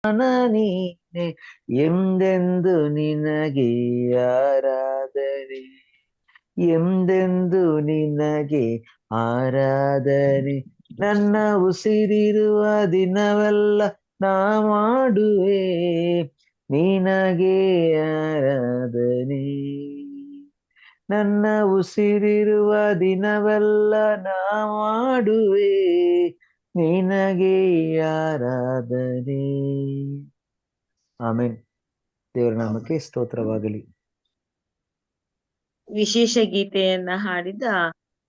ನೀನೆ ಎಂದೆಂದು ನಿನಗೆ ಆರಾಧನೆ, ಎಂದೆಂದು ನಿನಗೆ ಆರಾಧನೆ. ನನ್ನ ಉಸಿರಿರುವ ದಿನವೆಲ್ಲ ನಾ ಮಾಡುವೆ ನಿನಗೆ ಆರಾಧನೆ. ನನ್ನ ಉಸಿರಿರುವ ದಿನವೆಲ್ಲ ನಾ ಮಾಡುವೆ ನಿನಗೆ ಆರಾಧನೆ. ಆಮೇನ್. ದೇವರ ನಾಮಕ್ಕೆ ಸ್ತೋತ್ರವಾಗಲಿ. ವಿಶೇಷ ಗೀತೆಯನ್ನ ಹಾಡಿದ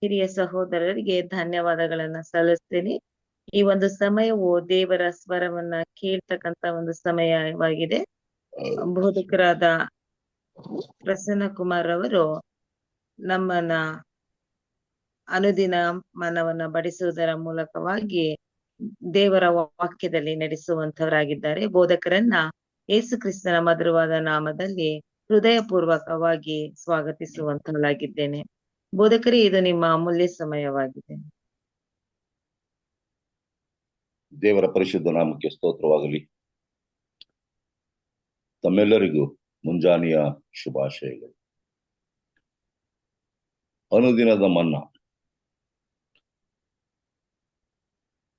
ಹಿರಿಯ ಸಹೋದರರಿಗೆ ಧನ್ಯವಾದಗಳನ್ನ ಸಲ್ಲಿಸ್ತೇನೆ. ಈ ಒಂದು ಸಮಯವು ದೇವರ ಸ್ವರವನ್ನ ಕೇಳ್ತಕ್ಕಂತ ಒಂದು ಸಮಯವಾಗಿದೆ. ಬೋಧಕರಾದ ಪ್ರಸನ್ನ ಕುಮಾರ್ ಅವರು ನಮ್ಮನ್ನ ಅನುದಿನ ಮನವನ್ನ ಬಡಿಸುವುದರ ಮೂಲಕವಾಗಿ ದೇವರ ವಾಕ್ಯದಲ್ಲಿ ನಡೆಸುವಂತವರಾಗಿದ್ದಾರೆ. ಬೋಧಕರನ್ನ ಯೇಸು ಕ್ರಿಸ್ತನ ಮಧುರವಾದ ನಾಮದಲ್ಲಿ ಹೃದಯ ಪೂರ್ವಕವಾಗಿ ಸ್ವಾಗತಿಸುವಂತವಳಾಗಿದ್ದೇನೆ. ಬೋಧಕರೇ, ಇದು ನಿಮ್ಮ ಅಮೂಲ್ಯ ಸಮಯವಾಗಿದೆ. ದೇವರ ಪರಿಶುದ್ಧ ನಾಮಕ್ಕೆ ಸ್ತೋತ್ರವಾಗಲಿ. ತಮ್ಮೆಲ್ಲರಿಗೂ ಮುಂಜಾನೆಯ ಶುಭಾಶಯಗಳು. ಅನುದಿನದ ಮನ್ನಾ.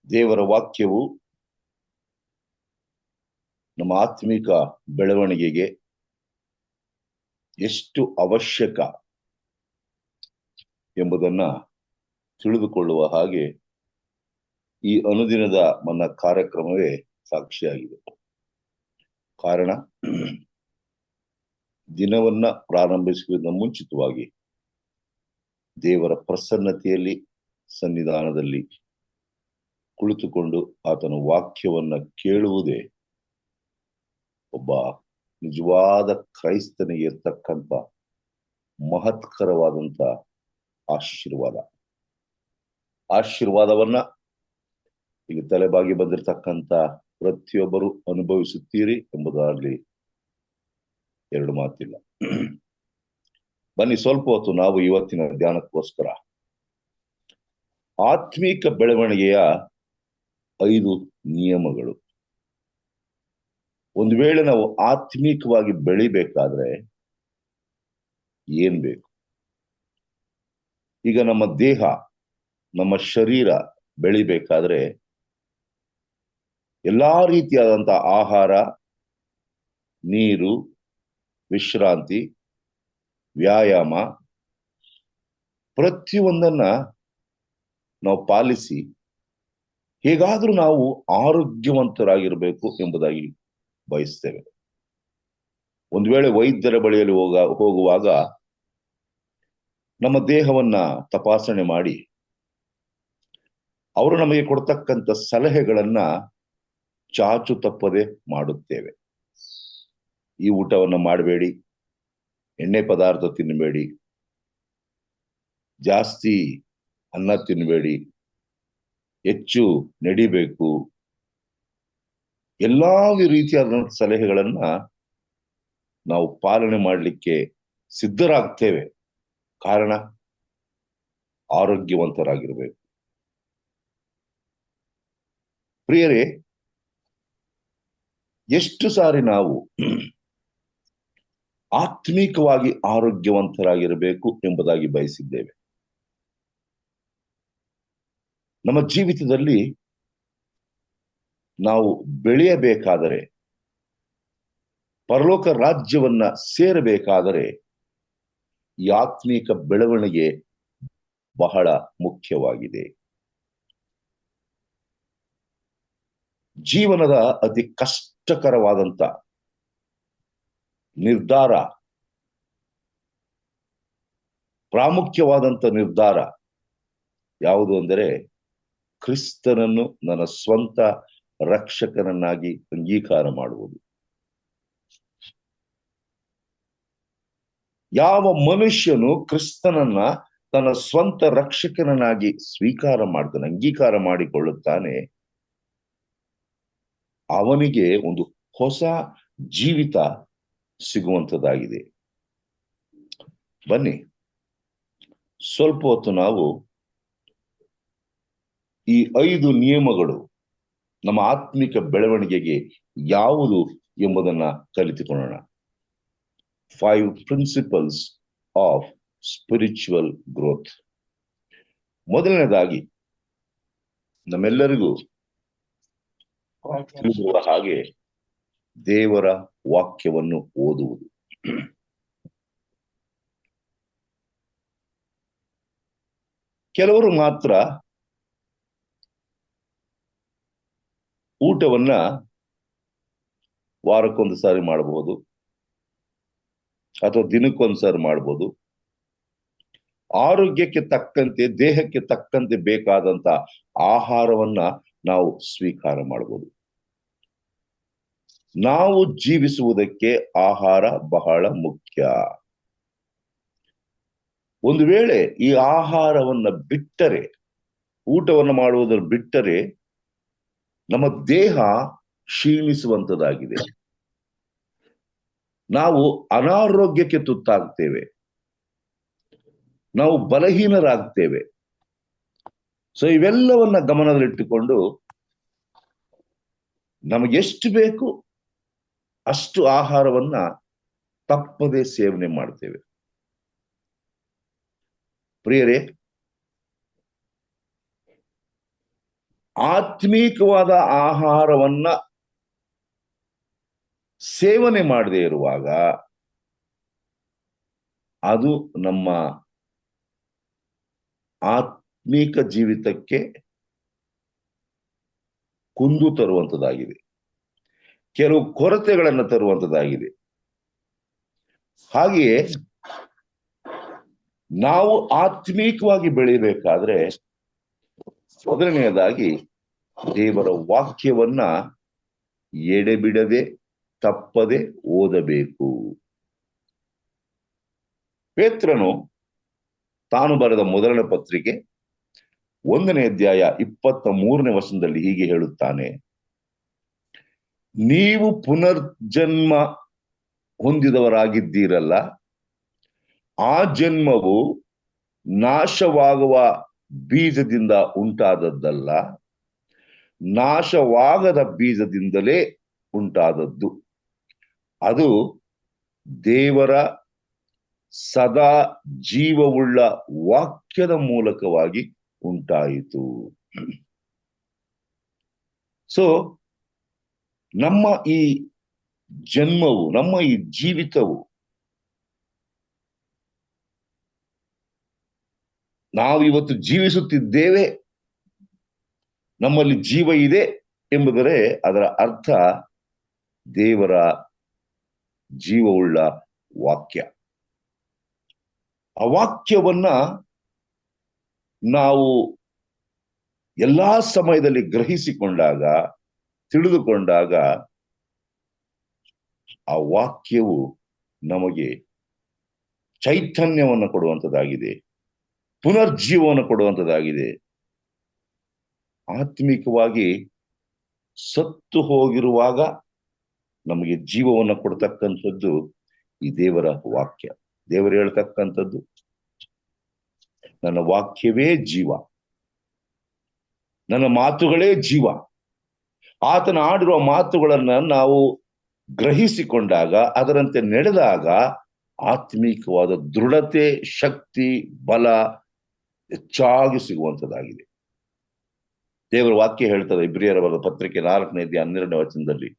ದೇವರ ವಾಕ್ಯವು ನಮ್ಮ ಆತ್ಮಿಕ ಬೆಳವಣಿಗೆಗೆ ಎಷ್ಟು ಅವಶ್ಯಕ ಎಂಬುದನ್ನ ತಿಳಿದುಕೊಳ್ಳುವ ಹಾಗೆ ಈ ಅನುದಿನದ ಮನ್ನಾ ಕಾರ್ಯಕ್ರಮವೇ ಸಾಕ್ಷಿಯಾಗಿದೆ. ಕಾರಣ, ದಿನವನ್ನ ಪ್ರಾರಂಭಿಸುವುದನ್ನ ಮುಂಚಿತವಾಗಿ ದೇವರ ಪ್ರಸನ್ನತೆಯಲ್ಲಿ ಸನ್ನಿಧಾನದಲ್ಲಿ ಕುಳಿತುಕೊಂಡು ಆತನ ವಾಕ್ಯವನ್ನ ಕೇಳುವುದೇ ಒಬ್ಬ ನಿಜವಾದ ಕ್ರೈಸ್ತನಿಗೆ ಇರ್ತಕ್ಕಂಥ ಮಹತ್ಕರವಾದಂತ ಆಶೀರ್ವಾದವನ್ನ ಈಗ ತಲೆಬಾಗಿ ಬಂದಿರತಕ್ಕಂಥ ಪ್ರತಿಯೊಬ್ಬರು ಅನುಭವಿಸುತ್ತೀರಿ ಎಂಬುದರಲ್ಲಿ ಎರಡು ಮಾತಿಲ್ಲ. ಬನ್ನಿ, ಸ್ವಲ್ಪ ಹೊತ್ತು ನಾವು ಇವತ್ತಿನ ಧ್ಯಾನಕ್ಕೋಸ್ಕರ ಆತ್ಮೀಕ ಬೆಳವಣಿಗೆಯ 5 ನಿಯಮಗಳು. ಒಂದು ವೇಳೆ ನಾವು ಆತ್ಮೀಕವಾಗಿ ಬೆಳಿಬೇಕಾದ್ರೆ ಏನ್ ಬೇಕು? ಈಗ ನಮ್ಮ ದೇಹ, ನಮ್ಮ ಶರೀರ ಬೆಳಿಬೇಕಾದ್ರೆ ಎಲ್ಲಾ ರೀತಿಯಾದಂತ ಆಹಾರ, ನೀರು, ವಿಶ್ರಾಂತಿ, ವ್ಯಾಯಾಮ ಪ್ರತಿಯೊಂದನ್ನ ನಾವು ಪಾಲಿಸಿ ಹೇಗಾದ್ರೂ ನಾವು ಆರೋಗ್ಯವಂತರಾಗಿರ್ಬೇಕು ಎಂಬುದಾಗಿ ಬಯಸ್ತೇವೆ. ಒಂದು ವೇಳೆ ವೈದ್ಯರ ಬಳಿಯಲ್ಲಿ ಹೋಗುವಾಗ ನಮ್ಮ ದೇಹವನ್ನ ತಪಾಸಣೆ ಮಾಡಿ ಅವರು ನಮಗೆ ಕೊಡ್ತಕ್ಕಂಥ ಸಲಹೆಗಳನ್ನ ಚಾಚು ತಪ್ಪದೆ ಮಾಡುತ್ತೇವೆ. ಈ ಊಟವನ್ನ ಮಾಡಬೇಡಿ, ಎಣ್ಣೆ ಪದಾರ್ಥ ತಿನ್ನಬೇಡಿ, ಜಾಸ್ತಿ ಅನ್ನ ತಿನ್ನಬೇಡಿ, ಹೆಚ್ಚು ನಡಿಬೇಕು, ಎಲ್ಲಾ ರೀತಿಯಾದ ಸಲಹೆಗಳನ್ನ ನಾವು ಪಾಲನೆ ಮಾಡಲಿಕ್ಕೆ ಸಿದ್ಧರಾಗ್ತೇವೆ. ಕಾರಣ, ಆರೋಗ್ಯವಂತರಾಗಿರ್ಬೇಕು. ಪ್ರಿಯರೇ, ಎಷ್ಟು ಸಾರಿ ನಾವು ಆತ್ಮೀಕವಾಗಿ ಆರೋಗ್ಯವಂತರಾಗಿರಬೇಕು ಎಂಬುದಾಗಿ ಬಯಸಿದ್ದೇವೆ. ನಮ್ಮ ಜೀವಿತದಲ್ಲಿ ನಾವು ಬೆಳೆಯಬೇಕಾದರೆ, ಪರಲೋಕ ರಾಜ್ಯವನ್ನ ಸೇರಬೇಕಾದರೆ ಈ ಆತ್ಮೀಕ ಬೆಳವಣಿಗೆ ಬಹಳ ಮುಖ್ಯವಾಗಿದೆ. ಜೀವನದ ಅತಿ ಕಷ್ಟಕರವಾದಂತ ನಿರ್ಧಾರ, ಪ್ರಾಮುಖ್ಯವಾದಂತ ನಿರ್ಧಾರ ಯಾವುದು ಅಂದರೆ ಕ್ರಿಸ್ತನನ್ನು ನನ್ನ ಸ್ವಂತ ರಕ್ಷಕನನ್ನಾಗಿ ಅಂಗೀಕಾರ ಮಾಡುವುದು. ಯಾವ ಮನುಷ್ಯನು ಕ್ರಿಸ್ತನನ್ನ ತನ್ನ ಸ್ವಂತ ರಕ್ಷಕನನ್ನಾಗಿ ಸ್ವೀಕಾರ ಮಾಡ್ತಾನೆ, ಅಂಗೀಕಾರ ಮಾಡಿಕೊಳ್ಳುತ್ತಾನೆ, ಅವನಿಗೆ ಒಂದು ಹೊಸ ಜೀವಿತ ಸಿಗುವಂಥದ್ದಾಗಿದೆ. ಬನ್ನಿ, ಸ್ವಲ್ಪ ಹೊತ್ತು ನಾವು ಈ 5 ನಿಯಮಗಳು ನಮ್ಮ ಆತ್ಮಿಕ ಬೆಳವಣಿಗೆಗೆ ಯಾವುದು ಎಂಬುದನ್ನ ಕಲಿತುಕೊಳ್ಳೋಣ. 5 ಪ್ರಿನ್ಸಿಪಲ್ಸ್ ಆಫ್ ಸ್ಪಿರಿಚುವಲ್ ಗ್ರೋತ್. ಮೊದಲನೇದಾಗಿ ನಮ್ಮೆಲ್ಲರಿಗೂ ತಿಳಿದಿರುವ ಹಾಗೆ ದೇವರ ವಾಕ್ಯವನ್ನು ಓದುವುದು. ಕೆಲವರು ಮಾತ್ರ ಊಟವನ್ನ ವಾರಕ್ಕೊಂದು ಸಾರಿ ಮಾಡಬಹುದು ಅಥವಾ ದಿನಕ್ಕೊಂದು ಸಾರಿ ಮಾಡಬಹುದು. ಆರೋಗ್ಯಕ್ಕೆ ತಕ್ಕಂತೆ, ದೇಹಕ್ಕೆ ತಕ್ಕಂತೆ ಬೇಕಾದಂತ ಆಹಾರವನ್ನ ನಾವು ಸ್ವೀಕಾರ ಮಾಡಬಹುದು. ನಾವು ಜೀವಿಸುವುದಕ್ಕೆ ಆಹಾರ ಬಹಳ ಮುಖ್ಯ. ಒಂದು ವೇಳೆ ಈ ಆಹಾರವನ್ನ ಬಿಟ್ಟರೆ, ಊಟವನ್ನು ಮಾಡುವುದನ್ನು ಬಿಟ್ಟರೆ, ನಮ್ಮ ದೇಹ ಕ್ಷೀಣಿಸುವಂತದಾಗಿದೆ. ನಾವು ಅನಾರೋಗ್ಯಕ್ಕೆ ತುತ್ತಾಗ್ತೇವೆ, ನಾವು ಬಲಹೀನರಾಗ್ತೇವೆ. ಸೊ ಇವೆಲ್ಲವನ್ನ ಗಮನದಲ್ಲಿಟ್ಟುಕೊಂಡು ನಮಗೆಷ್ಟು ಬೇಕು ಅಷ್ಟು ಆಹಾರವನ್ನ ತಪ್ಪದೆ ಸೇವನೆ ಮಾಡ್ತೇವೆ. ಪ್ರಿಯರೇ, ಆತ್ಮೀಕವಾದ ಆಹಾರವನ್ನ ಸೇವನೆ ಮಾಡದೇ ಇರುವಾಗ ಅದು ನಮ್ಮ ಆತ್ಮೀಕ ಜೀವಿತಕ್ಕೆ ಕುಂದು ತರುವಂತದ್ದಾಗಿದೆ, ಕೆಲವು ಕೊರತೆಗಳನ್ನು ತರುವಂತದ್ದಾಗಿದೆ. ಹಾಗೆಯೇ ನಾವು ಆತ್ಮೀಕವಾಗಿ ಬೆಳಿಬೇಕಾದ್ರೆ ಮೊದಲನೆಯದಾಗಿ ದೇವರ ವಾಕ್ಯವನ್ನ ಎಡೆಬಿಡದೆ ತಪ್ಪದೆ ಓದಬೇಕು. ಪೇತ್ರನು ತಾನು ಬರೆದ ಮೊದಲನೇ ಪತ್ರಿಕೆ 1ನೇ ಅಧ್ಯಾಯ 23ನೇ ವಚನದಲ್ಲಿ ಹೀಗೆ ಹೇಳುತ್ತಾನೆ: ನೀವು ಪುನರ್ಜನ್ಮ ಹೊಂದಿದವರಾಗಿದ್ದೀರಲ್ಲ, ಆ ಜನ್ಮವು ನಾಶವಾಗುವ ಬೀಜದಿಂದ ಉಂಟಾದದ್ದಲ್ಲ, ನಾಶವಾಗದ ಬೀಜದಿಂದಲೇ ಉಂಟಾದದ್ದು. ಅದು ದೇವರ ಸದಾ ಜೀವವುಳ್ಳ ವಾಕ್ಯದ ಮೂಲಕವಾಗಿ ಉಂಟಾಯಿತು. ಸೊ ನಮ್ಮ ಈ ಜನ್ಮವು, ನಮ್ಮ ಈ ಜೀವಿತವು, ನಾವಿವತ್ತು ಜೀವಿಸುತ್ತಿದ್ದೇವೆ, ನಮ್ಮಲ್ಲಿ ಜೀವ ಇದೆ ಎಂಬುದರೆ ಅದರ ಅರ್ಥ ದೇವರ ಜೀವವುಳ್ಳ ವಾಕ್ಯ. ಆ ವಾಕ್ಯವನ್ನ ನಾವು ಎಲ್ಲಾ ಸಮಯದಲ್ಲಿ ಗ್ರಹಿಸಿಕೊಂಡಾಗ, ತಿಳಿದುಕೊಂಡಾಗ, ಆ ವಾಕ್ಯವು ನಮಗೆ ಚೈತನ್ಯವನ್ನು ಕೊಡುವಂಥದ್ದಾಗಿದೆ, ಪುನರ್ಜೀವವನ್ನು ಕೊಡುವಂಥದ್ದಾಗಿದೆ. ಆತ್ಮಿಕವಾಗಿ ಸತ್ತು ಹೋಗಿರುವಾಗ ನಮಗೆ ಜೀವವನ್ನು ಕೊಡ್ತಕ್ಕಂಥದ್ದು ಈ ದೇವರ ವಾಕ್ಯ. ದೇವರು ಹೇಳ್ತಕ್ಕಂಥದ್ದು, ನನ್ನ ವಾಕ್ಯವೇ ಜೀವ, ನನ್ನ ಮಾತುಗಳೇ ಜೀವ. ಆತನ ಆಡಿರುವ ಮಾತುಗಳನ್ನ ನಾವು ಗ್ರಹಿಸಿಕೊಂಡಾಗ, ಅದರಂತೆ ನಡೆದಾಗ ಆತ್ಮೀಕವಾದ ದೃಢತೆ, ಶಕ್ತಿ, ಬಲ ಹೆಚ್ಚಾಗಿ ಸಿಗುವಂಥದ್ದಾಗಿದೆ. ದೇವರ ವಾಕ್ಯ ಹೇಳ್ತದೆ ಇಬ್ರಿಯರ ಬರೆದ ಪತ್ರಿಕೆ 4ನೇ ಅಧ್ಯಾಯ 12ನೇ ವಚನದಲ್ಲಿ,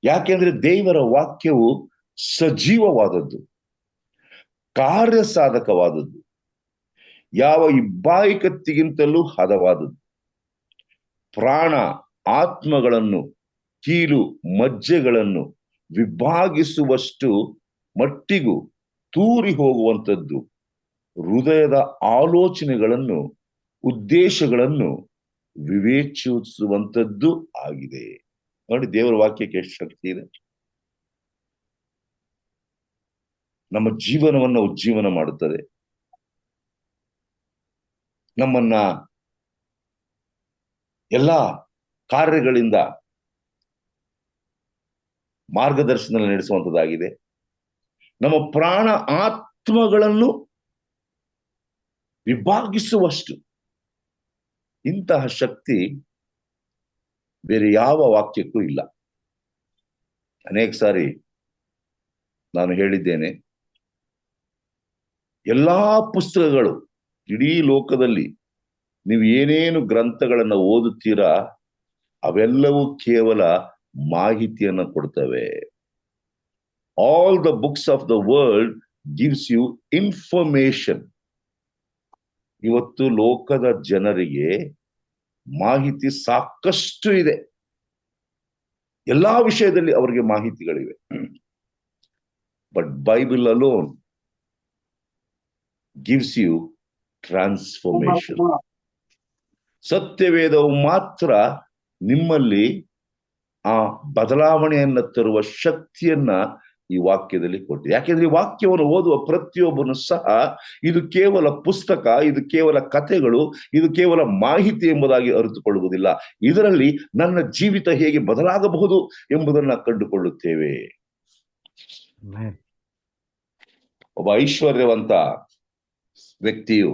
ಯಾಕೆಂದ್ರೆ ದೇವರ ವಾಕ್ಯವು ಸಜೀವವಾದದ್ದು, ಕಾರ್ಯ ಸಾಧಕವಾದದ್ದು, ಯಾವ ಇಬ್ಬಾಯಿ ಕತ್ತಿಗಿಂತಲೂ ಹದವಾದದ್ದು, ಪ್ರಾಣ ಆತ್ಮಗಳನ್ನು, ಕೀಲು ಮಜ್ಜೆಗಳನ್ನು ವಿಭಾಗಿಸುವಷ್ಟು ಮಟ್ಟಿಗೂ ತೂರಿ ಹೋಗುವಂಥದ್ದು, ಹೃದಯದ ಆಲೋಚನೆಗಳನ್ನು, ಉದ್ದೇಶಗಳನ್ನು ವಿವೇಚಿಸುವಂಥದ್ದು ಆಗಿದೆ. ನೋಡಿ, ದೇವರ ವಾಕ್ಯಕ್ಕೆ ಎಷ್ಟು ಶಕ್ತಿ ಇದೆ. ನಮ್ಮ ಜೀವನವನ್ನು ಉಜ್ಜೀವನ ಮಾಡುತ್ತದೆ, ನಮ್ಮನ್ನ ಎಲ್ಲ ಕಾರ್ಯಗಳಿಂದ ಮಾರ್ಗದರ್ಶನ ನಡೆಸುವಂಥದ್ದಾಗಿದೆ. ನಮ್ಮ ಪ್ರಾಣ ಆತ್ಮಗಳನ್ನು ವಿಭಾಗಿಸುವಷ್ಟು ಇಂತಹ ಶಕ್ತಿ ಬೇರೆ ಯಾವ ವಾಕ್ಯಕ್ಕೂ ಇಲ್ಲ. ಅನೇಕ ಸಾರಿ ನಾನು ಹೇಳಿದ್ದೇನೆ, ಎಲ್ಲಾ ಪುಸ್ತಕಗಳು, ಇಡೀ ಲೋಕದಲ್ಲಿ ನೀವು ಏನೇನು ಗ್ರಂಥಗಳನ್ನ ಓದುತ್ತೀರಾ ಅವೆಲ್ಲವೂ ಕೇವಲ ಮಾಹಿತಿಯನ್ನ ಕೊಡ್ತವೆ. All the books of the world gives you information. ಇವತ್ತು ಲೋಕದ ಜನರಿಗೆ ಮಾಹಿತಿ ಸಾಕಷ್ಟು ಇದೆ, ಎಲ್ಲಾ ವಿಷಯದಲ್ಲಿ ಅವರಿಗೆ ಮಾಹಿತಿಗಳಿವೆ. But Bible alone gives you transformation. ಸತ್ಯವೇದವು ಮಾತ್ರ ನಿಮ್ಮಲ್ಲಿ ಆ ಬದಲಾವಣೆಯನ್ನ ತರುವ ಶಕ್ತಿಯನ್ನ ಈ ವಾಕ್ಯದಲ್ಲಿ ಕೊಟ್ಟಿದೆ. ಯಾಕೆಂದ್ರೆ ಈ ವಾಕ್ಯವನ್ನು ಓದುವ ಪ್ರತಿಯೊಬ್ಬನು ಸಹ ಇದು ಕೇವಲ ಪುಸ್ತಕ, ಇದು ಕೇವಲ ಕಥೆಗಳು, ಇದು ಕೇವಲ ಮಾಹಿತಿ ಎಂಬುದಾಗಿ ಅರಿತುಕೊಳ್ಳುವುದಿಲ್ಲ. ಇದರಲ್ಲಿ ನನ್ನ ಜೀವಿತ ಹೇಗೆ ಬದಲಾಗಬಹುದು ಎಂಬುದನ್ನ ಕಂಡುಕೊಳ್ಳುತ್ತೇವೆ. ಒಬ್ಬ ಐಶ್ವರ್ಯವಂತ ವ್ಯಕ್ತಿಯು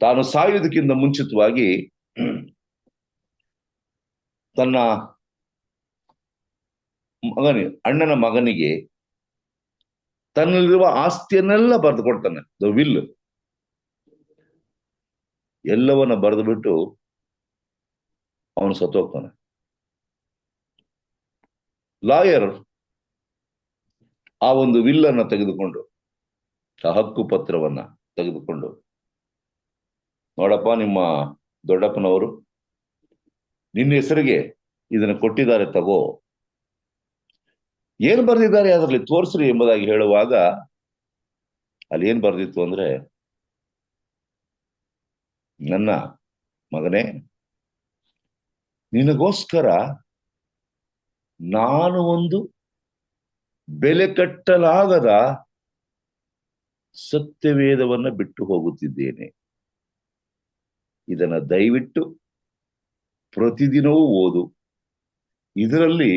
ತಾನು ಸಾಯುವುದಕ್ಕಿಂತ ಮುಂಚಿತವಾಗಿ ತನ್ನ ಅಣ್ಣನ ಮಗನಿಗೆ ತನ್ನಲ್ಲಿರುವ ಆಸ್ತಿಯನ್ನೆಲ್ಲ ಬರೆದು ಕೊಡ್ತಾನೆ. ದ ವಿಲ್ ಎಲ್ಲವನ್ನ ಬರೆದು ಬಿಟ್ಟು ಅವನು ಸತ್ತೋಗ್ತಾನೆ. ಲಾಯರ್ ಆ ಒಂದು ವಿಲ್ಲನ್ನ ತೆಗೆದುಕೊಂಡು, ಆ ಹಕ್ಕು ಪತ್ರವನ್ನ ತೆಗೆದುಕೊಂಡು, ನೋಡಪ್ಪ, ನಿಮ್ಮ ದೊಡ್ಡಪ್ಪನವರು ನಿನ್ನ ಹೆಸರಿಗೆ ಇದನ್ನ ಕೊಟ್ಟಿದ್ದಾರೆ, ತಗೋ, ಏನ್ ಬರೆದಿದ್ದಾರೆ ಅದರಲ್ಲಿ ತೋರಿಸ್ರಿ ಎಂಬುದಾಗಿ ಹೇಳುವಾಗ ಅಲ್ಲಿ ಏನ್ ಬರೆದಿತ್ತು ಅಂದ್ರೆ, ನನ್ನ ಮಗನೇ, ನಿನಗೋಸ್ಕರ ನಾನು ಒಂದು ಬೆಲೆ ಕಟ್ಟಲಾಗದ ಸತ್ಯವೇದವನ್ನ ಬಿಟ್ಟು ಹೋಗುತ್ತಿದ್ದೇನೆ. ಇದನ್ನ ದಯವಿಟ್ಟು ಪ್ರತಿದಿನವೂ ಓದು. ಇದರಲ್ಲಿ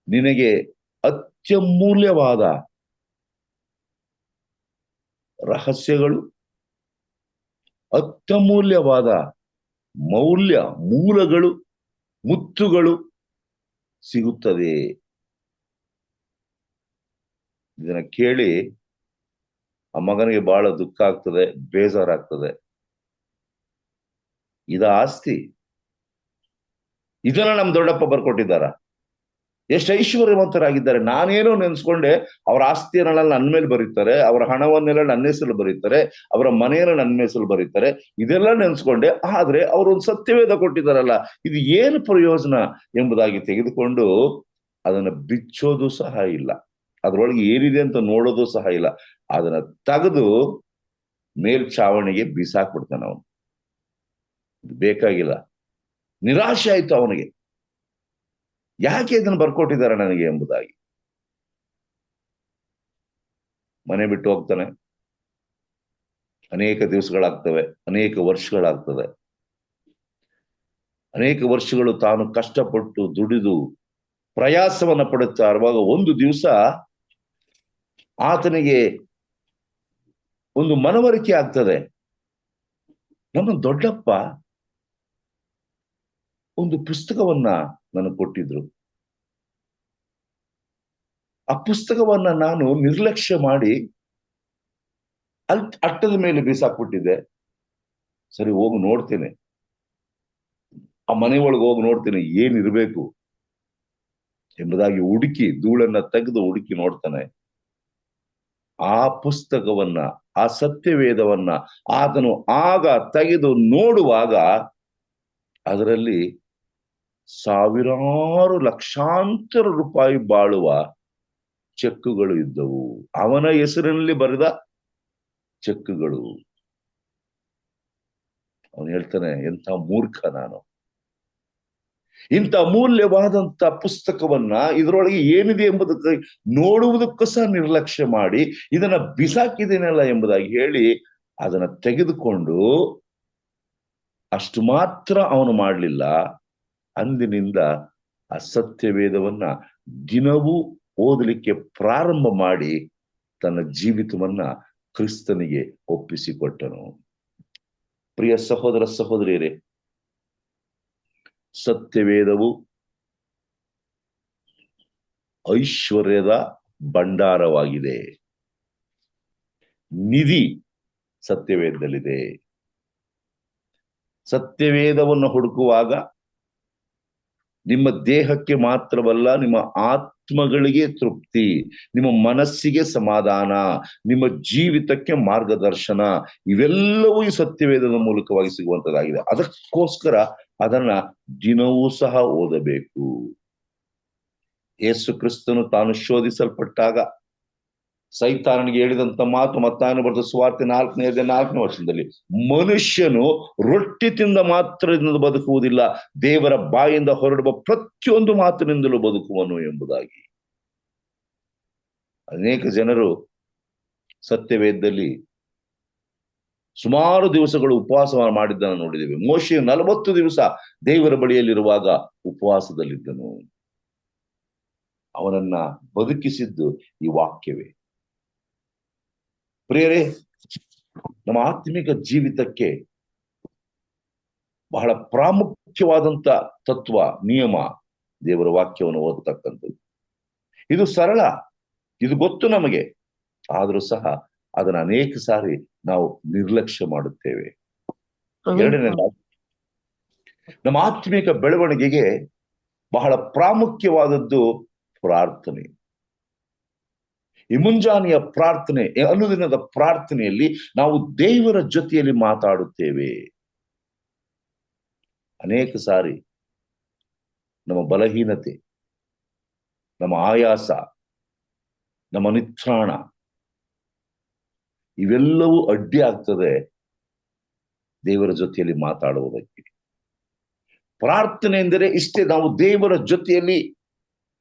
ನಿನಗೆ ಅತ್ಯಮೂಲ್ಯವಾದ ರಹಸ್ಯಗಳು, ಅತ್ಯಮೂಲ್ಯವಾದ ಮೂಲಗಳು, ಮುತ್ತುಗಳು ಸಿಗುತ್ತದೆ. ಇದನ್ನ ಕೇಳಿ ಆ ಮಗನಿಗೆ ಬಹಳ ದುಃಖ ಆಗ್ತದೆ, ಬೇಜಾರಾಗ್ತದೆ. ಇದ ಆಸ್ತಿ, ಇದನ್ನ ನಮ್ ದೊಡ್ಡಪ್ಪ ಬರ್ಕೊಟ್ಟಿದ್ದಾರ, ಎಷ್ಟು ಐಶ್ವರ್ಯವಂತರಾಗಿದ್ದಾರೆ. ನಾನೇನೋ ನೆನ್ಸ್ಕೊಂಡೆ, ಅವರ ಆಸ್ತಿಯನ್ನೆಲ್ಲ ನನ್ನ ಮೇಲೆ ಬರೀತಾರೆ, ಅವರ ಹಣವನ್ನೆಲ್ಲ ನನ್ನ ಹೆಸರು ಬರೀತಾರೆ, ಅವರ ಮನೆಯನ್ನ ನನ್ನ ಹೆಸರು ಬರೀತಾರೆ, ಇದೆಲ್ಲ ನೆನ್ಸ್ಕೊಂಡೆ. ಆದ್ರೆ ಅವರೊಂದು ಸತ್ಯವೇದ ಕೊಟ್ಟಿದ್ದಾರಲ್ಲ, ಇದು ಏನು ಪ್ರಯೋಜನ ಎಂಬುದಾಗಿ ತೆಗೆದುಕೊಂಡು ಅದನ್ನ ಬಿಚ್ಚೋದು ಸಹ ಇಲ್ಲ, ಅದ್ರೊಳಗೆ ಏನಿದೆ ಅಂತ ನೋಡೋದು ಸಹ ಇಲ್ಲ. ಅದನ್ನ ತೆಗೆದು ಮೇಲ್ಛಾವಣಿಗೆ ಬಿಸಾಕ್ಬಿಡ್ತಾನೆ ಅವನು. ಬೇಕಾಗಿಲ್ಲ, ನಿರಾಶೆ ಆಯ್ತು ಅವನಿಗೆ, ಯಾಕೆ ಇದನ್ನು ಬರ್ಕೊಟ್ಟಿದ್ದಾರೆ ನನಗೆ ಎಂಬುದಾಗಿ. ಮನೆ ಬಿಟ್ಟು ಹೋಗ್ತಾನೆ. ಅನೇಕ ದಿವಸಗಳಾಗ್ತವೆ, ಅನೇಕ ವರ್ಷಗಳಾಗ್ತದೆ. ಅನೇಕ ವರ್ಷಗಳು ತಾನು ಕಷ್ಟಪಟ್ಟು ದುಡಿದು ಪ್ರಯಾಸವನ್ನ ಪಡುತ್ತಾ ಇರುವಾಗ ಒಂದು ದಿವಸ ಆತನಿಗೆ ಒಂದು ಮನವರಿಕೆ ಆಗ್ತದೆ. ನಮ್ಮ ದೊಡ್ಡಪ್ಪ ಒಂದು ಪುಸ್ತಕವನ್ನ ನನಗೆ ಕೊಟ್ಟಿದ್ರು, ಆ ಪುಸ್ತಕವನ್ನ ನಾನು ನಿರ್ಲಕ್ಷ್ಯ ಮಾಡಿ ಅಟ್ಟದ ಮೇಲೆ ಬೀಸಾಕ್ಬಿಟ್ಟಿದ್ದೆ. ಸರಿ, ಹೋಗಿ ನೋಡ್ತೇನೆ, ಆ ಮನೆ ಒಳಗೆ ಹೋಗಿ ನೋಡ್ತೇನೆ ಏನಿರ್ಬೇಕು ಎಂಬುದಾಗಿ ಹುಡುಕಿ, ಧೂಳನ್ನ ತೆಗೆದು ಹುಡುಕಿ ನೋಡ್ತಾನೆ. ಆ ಪುಸ್ತಕವನ್ನ, ಆ ಸತ್ಯವೇದವನ್ನ ಆತನು ಆಗ ತೆಗೆದು ನೋಡುವಾಗ ಅದರಲ್ಲಿ ಸಾವಿರಾರು ಲಕ್ಷಾಂತರ ರೂಪಾಯಿ ಬಾಳುವ ಚೆಕ್ಕುಗಳು ಇದ್ದವು. ಅವನ ಹೆಸರಿನಲ್ಲಿ ಬರೆದ ಚೆಕ್ಕುಗಳು. ಅವನು ಹೇಳ್ತಾನೆ, ಎಂಥ ಮೂರ್ಖ ನಾನು, ಇಂಥ ಅಮೂಲ್ಯವಾದಂತ ಪುಸ್ತಕವನ್ನ ಇದರೊಳಗೆ ಏನಿದೆ ಎಂಬುದಕ್ಕೆ ನೋಡುವುದಕ್ಕೂ ಸಹ ನಿರ್ಲಕ್ಷ್ಯ ಮಾಡಿ ಇದನ್ನ ಬಿಸಾಕಿದ್ದೇನಲ್ಲ ಎಂಬುದಾಗಿ ಹೇಳಿ ಅದನ್ನ ತೆಗೆದುಕೊಂಡು, ಅಷ್ಟು ಮಾತ್ರ ಅವನು ಮಾಡಲಿಲ್ಲ, ಅಂದಿನಿಂದ ಆ ಸತ್ಯವೇದವನ್ನ ದಿನವೂ ಓದಲಿಕ್ಕೆ ಪ್ರಾರಂಭ ಮಾಡಿ ತನ್ನ ಜೀವಿತವನ್ನ ಕ್ರಿಸ್ತನಿಗೆ ಒಪ್ಪಿಸಿಕೊಟ್ಟನು. ಪ್ರಿಯ ಸಹೋದರ ಸಹೋದರಿಯರೇ, ಸತ್ಯವೇದವು ಐಶ್ವರ್ಯದ ಭಂಡಾರವಾಗಿದೆ. ನಿಧಿ ಸತ್ಯವೇದದಲ್ಲಿದೆ. ಸತ್ಯವೇದವನ್ನು ಹುಡುಕುವಾಗ ನಿಮ್ಮ ದೇಹಕ್ಕೆ ಮಾತ್ರವಲ್ಲ, ನಿಮ್ಮ ಆತ್ಮಗಳಿಗೆ ತೃಪ್ತಿ, ನಿಮ್ಮ ಮನಸ್ಸಿಗೆ ಸಮಾಧಾನ, ನಿಮ್ಮ ಜೀವಿತಕ್ಕೆ ಮಾರ್ಗದರ್ಶನ, ಇವೆಲ್ಲವೂ ಈ ಸತ್ಯವೇದದ ಮೂಲಕವಾಗಿ ಸಿಗುವಂತದ್ದಾಗಿದೆ. ಅದಕ್ಕೋಸ್ಕರ ಅದನ್ನ ದಿನವೂ ಸಹ ಓದಬೇಕು. ಯೇಸು ಕ್ರಿಸ್ತನು ತಾನು ಶೋಧಿಸಲ್ಪಟ್ಟಾಗ ಸೈತಾನನಿಗೆ ಹೇಳಿದಂತ ಮಾತು ಮತ್ತಾಯನ ಬರೆದ ಸುವಾರ್ತೆ 4ನೇ ವರ್ಷದಲ್ಲಿ, ಮನುಷ್ಯನು ರೊಟ್ಟಿ ತಿಂದ ಮಾತ್ರದಿಂದ ಬದುಕುವುದಿಲ್ಲ, ದೇವರ ಬಾಯಿಂದ ಹೊರಡುವ ಪ್ರತಿಯೊಂದು ಮಾತಿನಿಂದಲೂ ಬದುಕುವನು ಎಂಬುದಾಗಿ. ಅನೇಕ ಜನರು ಸತ್ಯವೇದದಲ್ಲಿ ಸುಮಾರು ದಿವಸಗಳು ಉಪವಾಸ ಮಾಡಿದ್ದನ್ನು ನೋಡಿದ್ದೇವೆ. ಮೋಶೆ 40 ದಿವಸ ದೇವರ ಬಳಿಯಲ್ಲಿರುವಾಗ ಉಪವಾಸದಲ್ಲಿದ್ದನು. ಅವನನ್ನ ಬದುಕಿಸಿದ್ದು ಈ ವಾಕ್ಯವೇ. ಪ್ರಿಯರೇ, ನಮ್ಮ ಆತ್ಮಿಕ ಜೀವಿತಕ್ಕೆ ಬಹಳ ಪ್ರಾಮುಖ್ಯವಾದಂತ ತತ್ವ, ನಿಯಮ ದೇವರ ವಾಕ್ಯವನ್ನು ಓದತಕ್ಕಂಥದ್ದು. ಇದು ಸರಳ, ಇದು ಗೊತ್ತು ನಮಗೆ, ಆದರೂ ಸಹ ಅದನ್ನ ಅನೇಕ ಸಾರಿ ನಾವು ನಿರ್ಲಕ್ಷ್ಯ ಮಾಡುತ್ತೇವೆ. ಎರಡನೇದು, ನಮ್ಮ ಆತ್ಮಿಕ ಬೆಳವಣಿಗೆಗೆ ಬಹಳ ಪ್ರಾಮುಖ್ಯವಾದದ್ದು ಪ್ರಾರ್ಥನೆ. ಈ ಮುಂಜಾನೆಯ ಪ್ರಾರ್ಥನೆ, ಅನುದಿನದ ಪ್ರಾರ್ಥನೆಯಲ್ಲಿ ನಾವು ದೇವರ ಜೊತೆಯಲ್ಲಿ ಮಾತಾಡುತ್ತೇವೆ. ಅನೇಕ ಸಾರಿ ನಮ್ಮ ಬಲಹೀನತೆ, ನಮ್ಮ ಆಯಾಸ, ನಮ್ಮ ನಿತ್ರಾಣ ಇವೆಲ್ಲವೂ ಅಡ್ಡಿ ಆಗ್ತದೆ ದೇವರ ಜೊತೆಯಲ್ಲಿ ಮಾತಾಡುವುದಕ್ಕೆ. ಪ್ರಾರ್ಥನೆ ಎಂದರೆ ಇಷ್ಟೇ, ನಾವು ದೇವರ ಜೊತೆಯಲ್ಲಿ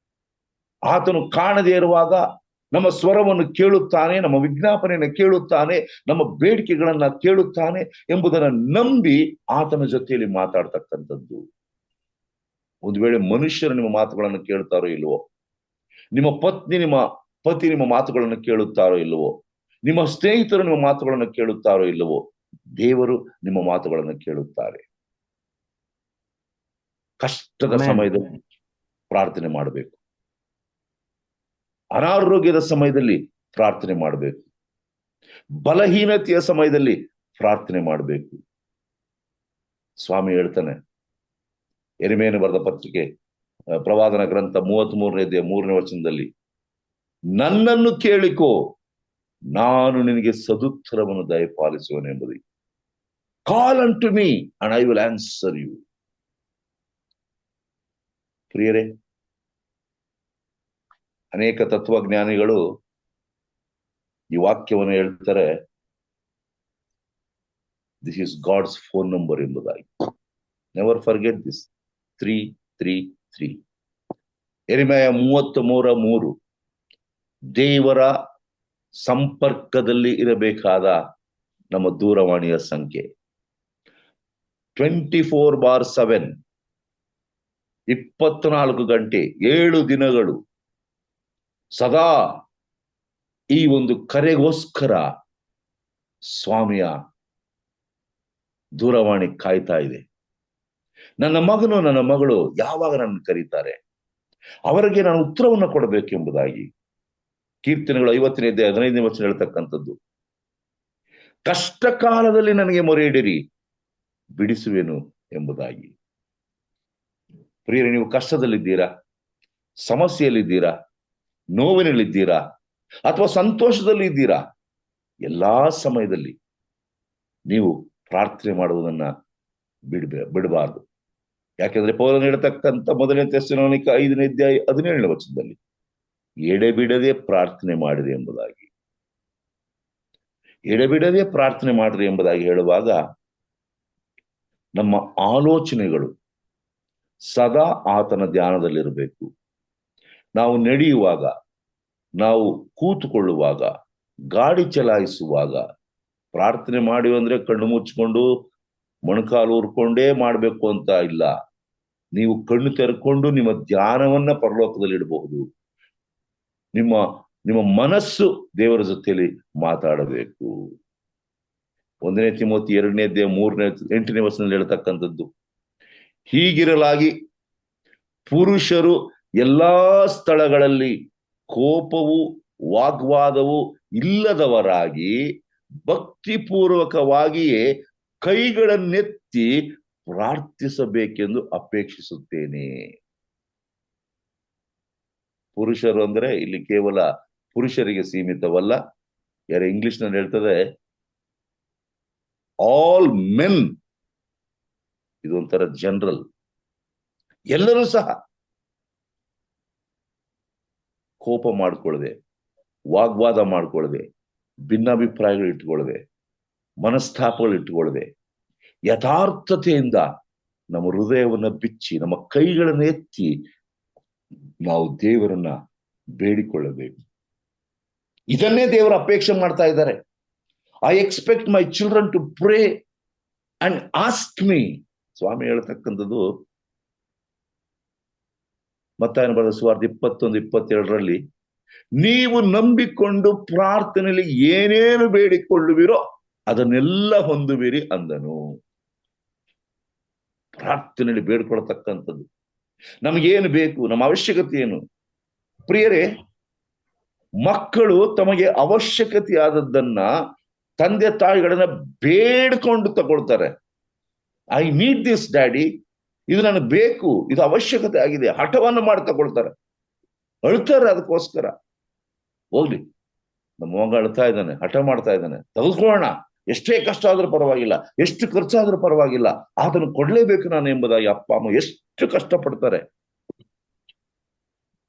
ಆತನು ಕಾಣದೇ ಇರುವಾಗ ನಮ್ಮ ಸ್ವರವನ್ನು ಕೇಳುತ್ತಾನೆ, ನಮ್ಮ ವಿಜ್ಞಾಪನೆಯನ್ನು ಕೇಳುತ್ತಾನೆ, ನಮ್ಮ ಬೇಡಿಕೆಗಳನ್ನ ಕೇಳುತ್ತಾನೆ ಎಂಬುದನ್ನು ನಂಬಿ ಆತನ ಜೊತೆಯಲ್ಲಿ ಮಾತಾಡ್ತಕ್ಕಂಥದ್ದು. ಒಂದು ವೇಳೆ ಮನುಷ್ಯರು ನಿಮ್ಮ ಮಾತುಗಳನ್ನು ಕೇಳ್ತಾರೋ ಇಲ್ವೋ, ನಿಮ್ಮ ಪತಿ ನಿಮ್ಮ ಮಾತುಗಳನ್ನು ಕೇಳುತ್ತಾರೋ ಇಲ್ಲವೋ, ನಿಮ್ಮ ಸ್ನೇಹಿತರು ನಿಮ್ಮ ಮಾತುಗಳನ್ನು ಕೇಳುತ್ತಾರೋ ಇಲ್ಲವೋ, ದೇವರು ನಿಮ್ಮ ಮಾತುಗಳನ್ನು ಕೇಳುತ್ತಾರೆ. ಕಷ್ಟದ ಸಮಯದಲ್ಲಿ ಪ್ರಾರ್ಥನೆ ಮಾಡಬೇಕು, ಅನಾರೋಗ್ಯದ ಸಮಯದಲ್ಲಿ ಪ್ರಾರ್ಥನೆ ಮಾಡಬೇಕು, ಬಲಹೀನತೆಯ ಸಮಯದಲ್ಲಿ ಪ್ರಾರ್ಥನೆ ಮಾಡಬೇಕು. ಸ್ವಾಮಿ ಹೇಳ್ತಾನೆ, ಯೆರೆಮೀಯನು ಬರೆದ ಪತ್ರಿಕೆ ಪ್ರವಾದನ ಗ್ರಂಥ 33ನೇ ವಚನದಲ್ಲಿ, ನನ್ನನ್ನು ಕೇಳಿಕೋ, ನಾನು ನಿನಗೆ ಸದುತ್ತರವನ್ನು ದಯಪಾಲಿಸುವನು ಎಂಬುದು. Call unto me and I will answer you. ಪ್ರಿಯರೇ, ಅನೇಕ ತತ್ವಜ್ಞಾನಿಗಳು ಈ ವಾಕ್ಯವನ್ನು ಹೇಳ್ತಾರೆ, this is God's phone number ಎಂಬುದಾಗಿ. Never forget this. 333. ಯೆರೆಮೀಯ 33:3 ದೇವರ ಸಂಪರ್ಕದಲ್ಲಿ ಇರಬೇಕಾದ ನಮ್ಮ ದೂರವಾಣಿಯ ಸಂಖ್ಯೆ. 24/7, 24 ಗಂಟೆ 7 ದಿನಗಳು ಸದಾ ಈ ಒಂದು ಕರೆಗೋಸ್ಕರ ಸ್ವಾಮಿಯ ದೂರವಾಣಿ ಕಾಯ್ತಾ ಇದೆ. ನನ್ನ ಮಗನು ನನ್ನ ಮಗಳು ಯಾವಾಗ ನನ್ನ ಕರೀತಾರೆ, ಅವರಿಗೆ ನಾನು ಉತ್ತರವನ್ನು ಕೊಡಬೇಕೆಂಬುದಾಗಿ. ಕೀರ್ತನೆಗಳು 50ನೇ ಅಧ್ಯಾಯ 15ನೇ ವಚನ ಹೇಳ್ತಕ್ಕಂಥದ್ದು, ಕಷ್ಟ ಕಾಲದಲ್ಲಿ ನನಗೆ ಮೊರೆ ಇಡಿರಿ, ಬಿಡಿಸುವೆನು ಎಂಬುದಾಗಿ. ಪ್ರಿಯರೇ, ನೀವು ಕಷ್ಟದಲ್ಲಿದ್ದೀರಾ, ಸಮಸ್ಯೆಯಲ್ಲಿದ್ದೀರಾ, ನೋವಿನಲ್ಲಿದ್ದೀರಾ, ಅಥವಾ ಸಂತೋಷದಲ್ಲಿ ಇದ್ದೀರಾ, ಎಲ್ಲಾ ಸಮಯದಲ್ಲಿ ನೀವು ಪ್ರಾರ್ಥನೆ ಮಾಡುವುದನ್ನ ಬಿಡಬಾರದು. ಯಾಕೆಂದ್ರೆ ಪೌಲನು ಹೇಳ್ತಕ್ಕಂಥ 1ನೇ ಥೆಸಲೋನಿಕ 5ನೇ ಅಧ್ಯಾಯ 17ನೇ ವಚನದಲ್ಲಿ ಎಡೆಬಿಡದೆ ಪ್ರಾರ್ಥನೆ ಮಾಡಿರಿ ಎಂಬುದಾಗಿ, ಎಡೆಬಿಡದೆ ಪ್ರಾರ್ಥನೆ ಮಾಡಿರಿ ಎಂಬುದಾಗಿ ಹೇಳುವಾಗ ನಮ್ಮ ಆಲೋಚನೆಗಳು ಸದಾ ಆತನ ಧ್ಯಾನದಲ್ಲಿರಬೇಕು. ನಾವು ನಡೆಯುವಾಗ, ನಾವು ಕೂತುಕೊಳ್ಳುವಾಗ, ಗಾಡಿ ಚಲಾಯಿಸುವಾಗ ಪ್ರಾರ್ಥನೆ ಮಾಡಿ ಅಂದ್ರೆ ಕಣ್ಣು ಮುಚ್ಕೊಂಡು ಮೊಣಕಾಲು ಊರ್ಕೊಂಡೇ ಮಾಡ್ಬೇಕು ಅಂತ ಇಲ್ಲ. ನೀವು ಕಣ್ಣು ತೆರೆಕೊಂಡು ನಿಮ್ಮ ಧ್ಯಾನವನ್ನ ಪರಲೋಕದಲ್ಲಿ ಇಡಬಹುದು. ನಿಮ್ಮ ಮನಸ್ಸು ದೇವರ ಜೊತೆಯಲ್ಲಿ ಮಾತಾಡಬೇಕು. 1ನೇ ತಿಮೋತಿ 2ನೇ ಅಧ್ಯಾಯ 8ನೇ ವಚನದಲ್ಲಿ ಹೇಳ್ತಕ್ಕಂಥದ್ದು, ಹೀಗಿರಲಾಗಿ ಪುರುಷರು ಎಲ್ಲಾ ಸ್ಥಳಗಳಲ್ಲಿ ಕೋಪವು ವಾಗ್ವಾದವು ಇಲ್ಲದವರಾಗಿ ಭಕ್ತಿಪೂರ್ವಕವಾಗಿಯೇ ಕೈಗಳನ್ನೆತ್ತಿ ಪ್ರಾರ್ಥಿಸಬೇಕೆಂದು ಅಪೇಕ್ಷಿಸುತ್ತೇನೆ. ಪುರುಷರು ಅಂದ್ರೆ ಇಲ್ಲಿ ಕೇವಲ ಪುರುಷರಿಗೆ ಸೀಮಿತವಲ್ಲ. ಯಾರ ಇಂಗ್ಲಿಷ್ ನಲ್ಲಿ ಹೇಳ್ತದೆ ಆಲ್ ಮೆನ್. ಇದು ಒಂಥರ ಜನರಲ್. ಎಲ್ಲರೂ ಸಹ ಕೋಪ ಮಾಡ್ಕೊಳ್ಳದೆ, ವಾಗ್ವಾದ ಮಾಡ್ಕೊಳ್ಳದೆ, ಭಿನ್ನಾಭಿಪ್ರಾಯಗಳು ಇಟ್ಕೊಳ್ಳದೆ, ಮನಸ್ತಾಪಗಳು ಇಟ್ಕೊಳ್ಳದೆ, ಯಥಾರ್ಥತೆಯಿಂದ ನಮ್ಮ ಹೃದಯವನ್ನು ಬಿಚ್ಚಿ ನಮ್ಮ ಕೈಗಳನ್ನು ಎತ್ತಿ ನಾವು ದೇವರನ್ನ ಬೇಡಿಕೊಳ್ಳಬೇಕು. ಇದನ್ನೇ ದೇವರು ಅಪೇಕ್ಷೆ ಮಾಡ್ತಾ ಇದ್ದಾರೆ. I expect my children to pray and ask me. ಸ್ವಾಮಿ ಹೇಳ್ತಕ್ಕಂಥದ್ದು ಮತ್ತಾಯನ ಬರೆದ ಸುವಾರ್ತೆ 21:27 ನೀವು ನಂಬಿಕೊಂಡು ಪ್ರಾರ್ಥನೆಯಲ್ಲಿ ಏನೇನು ಬೇಡಿಕೊಳ್ಳುವಿರೋ ಅದನ್ನೆಲ್ಲ ಹೊಂದುವಿರಿ ಅಂದನು. ಪ್ರಾರ್ಥನೆಯಲ್ಲಿ ಬೇಡ್ಕೊಳ್ತಕ್ಕಂಥದ್ದು ನಮಗೇನು ಬೇಕು, ನಮ್ಮ ಅವಶ್ಯಕತೆ ಏನು? ಪ್ರಿಯರೇ, ಮಕ್ಕಳು ತಮಗೆ ಅವಶ್ಯಕತೆಯಾದದ್ದನ್ನ ತಂದೆ ತಾಯಿಗಳನ್ನ ಬೇಡ್ಕೊಂಡು ತಗೊಳ್ತಾರೆ. ಐ ನೀಡ್ ದಿಸ್ ಡ್ಯಾಡಿ, ಇದು ನನಗೆ ಬೇಕು, ಇದು ಅವಶ್ಯಕತೆ ಆಗಿದೆ, ಹಠವನ್ನು ಮಾಡಿ ತಗೊಳ್ತಾರೆ, ಅಳ್ತಾರೆ. ಅದಕ್ಕೋಸ್ಕರ ಹೋಗ್ಲಿ, ನಮ್ಮ ಮಗ ಅಳ್ತಾ ಇದ್ದಾನೆ, ಹಠ ಮಾಡ್ತಾ ಇದ್ದಾನೆ, ತೆಗೆದುಕೊಳ್ಳೋಣ, ಎಷ್ಟೇ ಕಷ್ಟ ಆದ್ರೂ ಪರವಾಗಿಲ್ಲ, ಎಷ್ಟು ಖರ್ಚಾದ್ರೂ ಪರವಾಗಿಲ್ಲ, ಅದನ್ನು ಕೊಡ್ಲೇಬೇಕು ನಾನು ಎಂಬುದಾಗಿ ಅಪ್ಪ ಅಮ್ಮ ಎಷ್ಟು ಕಷ್ಟಪಡ್ತಾರೆ.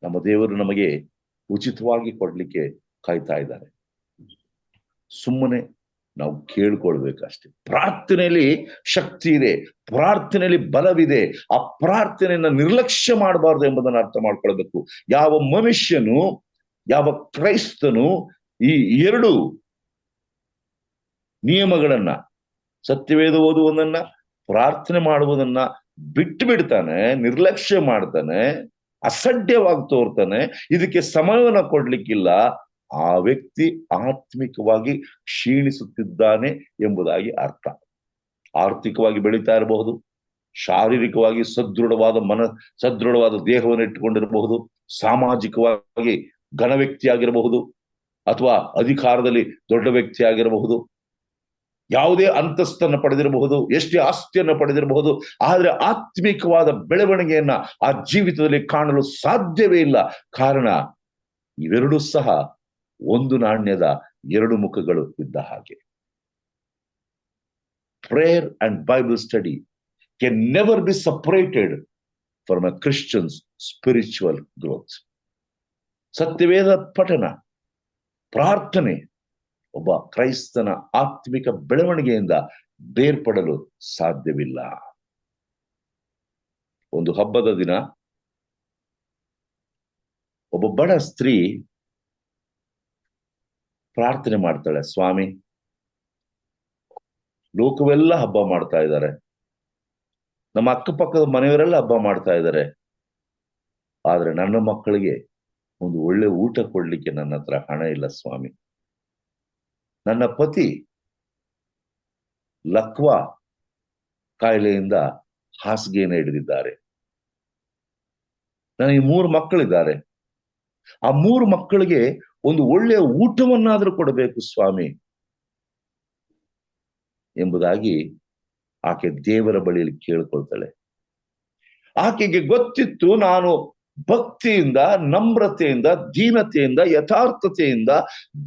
ನಮ್ಮ ದೇವರು ನಮಗೆ ಉಚಿತವಾಗಿ ಕೊಡ್ಲಿಕ್ಕೆ ಕಾಯ್ತಾ ಇದ್ದಾರೆ. ಸುಮ್ಮನೆ ನಾವು ಕೇಳ್ಕೊಳ್ಬೇಕಷ್ಟೇ. ಪ್ರಾರ್ಥನೆಯಲ್ಲಿ ಶಕ್ತಿ ಇದೆ, ಪ್ರಾರ್ಥನೆಯಲ್ಲಿ ಬಲವಿದೆ. ಆ ಪ್ರಾರ್ಥನೆಯನ್ನ ನಿರ್ಲಕ್ಷ್ಯ ಮಾಡಬಾರ್ದು ಎಂಬುದನ್ನು ಅರ್ಥ ಮಾಡ್ಕೊಳ್ಬೇಕು. ಯಾವ ಮನುಷ್ಯನು, ಯಾವ ಕ್ರೈಸ್ತನು ಈ 2 ನಿಯಮಗಳನ್ನ, ಸತ್ಯವೇದ ಓದುವುದನ್ನ, ಪ್ರಾರ್ಥನೆ ಮಾಡುವುದನ್ನ ಬಿಟ್ಟು ಬಿಡ್ತಾನೆ, ನಿರ್ಲಕ್ಷ್ಯ ಮಾಡ್ತಾನೆ, ಅಸಡ್ಯವಾಗಿ ತೋರ್ತಾನೆ, ಇದಕ್ಕೆ ಸಮಯವನ್ನ ಕೊಡ್ಲಿಕ್ಕಿಲ್ಲ, ಆ ವ್ಯಕ್ತಿ ಆತ್ಮಿಕವಾಗಿ ಕ್ಷೀಣಿಸುತ್ತಿದ್ದಾನೆ ಎಂಬುದಾಗಿ ಅರ್ಥ. ಆರ್ಥಿಕವಾಗಿ ಬೆಳೀತಾ ಇರಬಹುದು, ಶಾರೀರಿಕವಾಗಿ ಸದೃಢವಾದ ದೇಹವನ್ನು ಇಟ್ಟುಕೊಂಡಿರಬಹುದು, ಸಾಮಾಜಿಕವಾಗಿ ಘನ ವ್ಯಕ್ತಿಯಾಗಿರಬಹುದು, ಅಥವಾ ಅಧಿಕಾರದಲ್ಲಿ ದೊಡ್ಡ ವ್ಯಕ್ತಿ ಆಗಿರಬಹುದು, ಯಾವುದೇ ಅಂತಸ್ತನ್ನು ಪಡೆದಿರಬಹುದು, ಎಷ್ಟೇ ಆಸ್ತಿಯನ್ನು ಪಡೆದಿರಬಹುದು. ಆದ್ರೆ ಆತ್ಮಿಕವಾದ ಬೆಳವಣಿಗೆಯನ್ನ ಆ ಜೀವಿತದಲ್ಲಿ ಕಾಣಲು ಸಾಧ್ಯವೇ ಇಲ್ಲ. ಕಾರಣ ಇವೆರಡೂ ಸಹ ಒಂದು ನಾಣ್ಯದ 2 ಮುಖಗಳು ಇದ್ದ ಹಾಗೆ. Prayer and Bible study can never be separated from a Christian's spiritual growth. ಸತ್ಯವೇದ ಪಠನ, ಪ್ರಾರ್ಥನೆ ಒಬ್ಬ ಕ್ರೈಸ್ತನ ಆತ್ಮಿಕ ಬೆಳವಣಿಗೆಯಿಂದ ಬೇರ್ಪಡಲು ಸಾಧ್ಯವಿಲ್ಲ. ಒಂದು ಹಬ್ಬದ ದಿನ ಒಬ್ಬ ಬಡ ಸ್ತ್ರೀ ಪ್ರಾರ್ಥನೆ ಮಾಡ್ತಾಳೆ, ಸ್ವಾಮಿ, ಲೋಕವೆಲ್ಲ ಹಬ್ಬ ಮಾಡ್ತಾ ಇದ್ದಾರೆ, ನಮ್ಮ ಅಕ್ಕಪಕ್ಕದ ಮನೆಯವರೆಲ್ಲ ಹಬ್ಬ ಮಾಡ್ತಾ ಇದ್ದಾರೆ, ಆದ್ರೆ ನನ್ನ ಮಕ್ಕಳಿಗೆ ಒಂದು ಒಳ್ಳೆ ಊಟ ಕೊಡ್ಲಿಕ್ಕೆ ನನ್ನ ಹತ್ರ ಹಣ ಇಲ್ಲ ಸ್ವಾಮಿ. ನನ್ನ ಪತಿ ಲಕ್ವಾ ಕಾಯಿಲೆಯಿಂದ ಹಾಸಿಗೆಯನ್ನು ಹಿಡಿದಿದ್ದಾರೆ. ನನಗೆ 3 ಮಕ್ಕಳಿದ್ದಾರೆ. ಆ 3 ಮಕ್ಕಳಿಗೆ ಒಂದು ಒಳ್ಳೆಯ ಊಟವನ್ನಾದ್ರೂ ಕೊಡಬೇಕು ಸ್ವಾಮಿ ಎಂಬುದಾಗಿ ಆಕೆ ದೇವರ ಬಳಿಯಲ್ಲಿ ಕೇಳ್ಕೊಳ್ತಾಳೆ. ಆಕೆಗೆ ಗೊತ್ತಿತ್ತು, ನಾನು ಭಕ್ತಿಯಿಂದ, ನಮ್ರತೆಯಿಂದ, ದೀನತೆಯಿಂದ, ಯಥಾರ್ಥತೆಯಿಂದ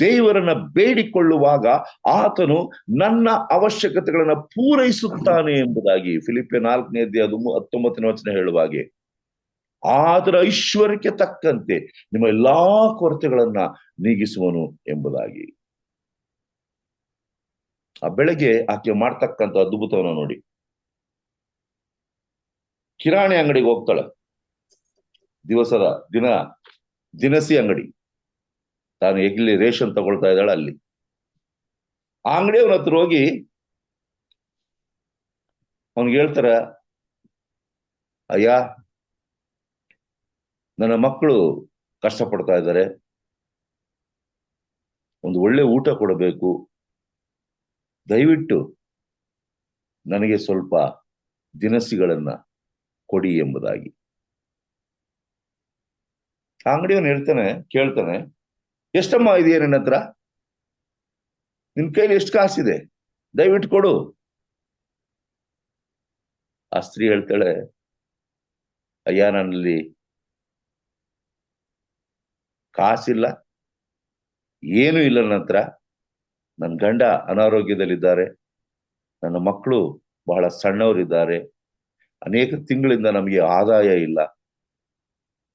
ದೇವರನ್ನ ಬೇಡಿಕೊಳ್ಳುವಾಗ ಆತನು ನನ್ನ ಅವಶ್ಯಕತೆಗಳನ್ನ ಪೂರೈಸುತ್ತಾನೆ ಎಂಬುದಾಗಿ. ಫಿಲಿಪ್ಪಿಯ 4:19 ಹೇಳುವಾಗೆ, ಆದರ ಐಶ್ವರ್ಯಕ್ಕೆ ತಕ್ಕಂತೆ ನಿಮ್ಮ ಎಲ್ಲಾ ಕೊರತೆಗಳನ್ನ ನೀಗಿಸುವನು ಎಂಬುದಾಗಿ. ಆ ಬೆಳಗ್ಗೆ ಆಕೆ ಮಾಡ್ತಕ್ಕಂಥ ಅದ್ಭುತವನ್ನ ನೋಡಿ. ಕಿರಾಣಿ ಅಂಗಡಿಗೆ ಹೋಗ್ತಾಳೆ, ದಿನಸಿ ಅಂಗಡಿ, ತಾನು ಎಲ್ಲಿ ರೇಷನ್ ತಗೊಳ್ತಾ ಇದ್ದಾಳೆ ಅಲ್ಲಿ. ಆ ಅಂಗಡಿಯವನ ಹತ್ರ ಹೋಗಿ ಅವನಿಗೆ ಹೇಳ್ತಾರ, ಅಯ್ಯ, ನನ್ನ ಮಕ್ಕಳು ಕಷ್ಟಪಡ್ತಾ ಇದ್ದಾರೆ, ಒಂದು ಒಳ್ಳೆ ಊಟ ಕೊಡಬೇಕು, ದಯವಿಟ್ಟು ನನಗೆ ಸ್ವಲ್ಪ ದಿನಸಿಗಳನ್ನ ಕೊಡಿ ಎಂಬುದಾಗಿ. ಅಂಗಡಿಯವನು ಹೇಳ್ತಾನೆ, ಕೇಳ್ತಾನೆ, ಎಷ್ಟಮ್ಮ ಇದೆಯಾ ನಿನ್ನ ಹತ್ರ? ನಿನ್ ಕೈಲಿ ಎಷ್ಟು ಕಾಸಿದೆ? ದಯವಿಟ್ಟು ಕೊಡು. ಆ ಸ್ತ್ರೀ ಹೇಳ್ತಾಳೆ, ಅಯ್ಯ, ನನ್ನಲ್ಲಿ ಕಾಸಿಲ್ಲ, ಏನೂ ಇಲ್ಲ ನನ್ನ ಹತ್ರ. ನನ್ನ ಗಂಡ ಅನಾರೋಗ್ಯದಲ್ಲಿದ್ದಾರೆ, ನನ್ನ ಮಕ್ಕಳು ಬಹಳ ಸಣ್ಣವರಿದ್ದಾರೆ, ಅನೇಕ ತಿಂಗಳಿಂದ ನಮಗೆ ಆದಾಯ ಇಲ್ಲ,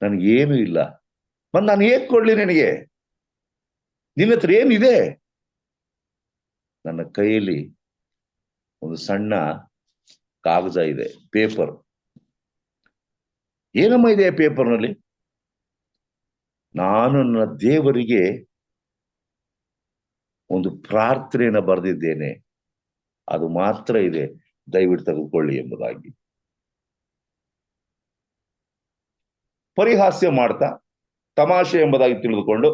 ನನಗೇನು ಇಲ್ಲ. ಮತ್ ನಾನು ಹೇಗ್ ಕೊಡ್ಲಿ ನಿನಗೆ? ನಿನ್ನ ಹತ್ರ ಏನಿದೆ? ನನ್ನ ಕೈಯಲ್ಲಿ ಒಂದು ಸಣ್ಣ ಕಾಗದ ಇದೆ, ಪೇಪರ್. ಏನಮ್ಮ ಇದೆ ಪೇಪರ್ನಲ್ಲಿ? ನಾನು ನನ್ನ ದೇವರಿಗೆ ಒಂದು ಪ್ರಾರ್ಥನೆಯನ್ನ ಬರೆದಿದ್ದೇನೆ, ಅದು ಮಾತ್ರ ಇದೆ, ದಯವಿಟ್ಟು ತೆಗೆದುಕೊಳ್ಳಿ ಎಂಬುದಾಗಿ. ಪರಿಹಾಸ್ಯ ಮಾಡ್ತಾ, ತಮಾಷೆ ಎಂಬುದಾಗಿ ತಿಳಿದುಕೊಂಡು,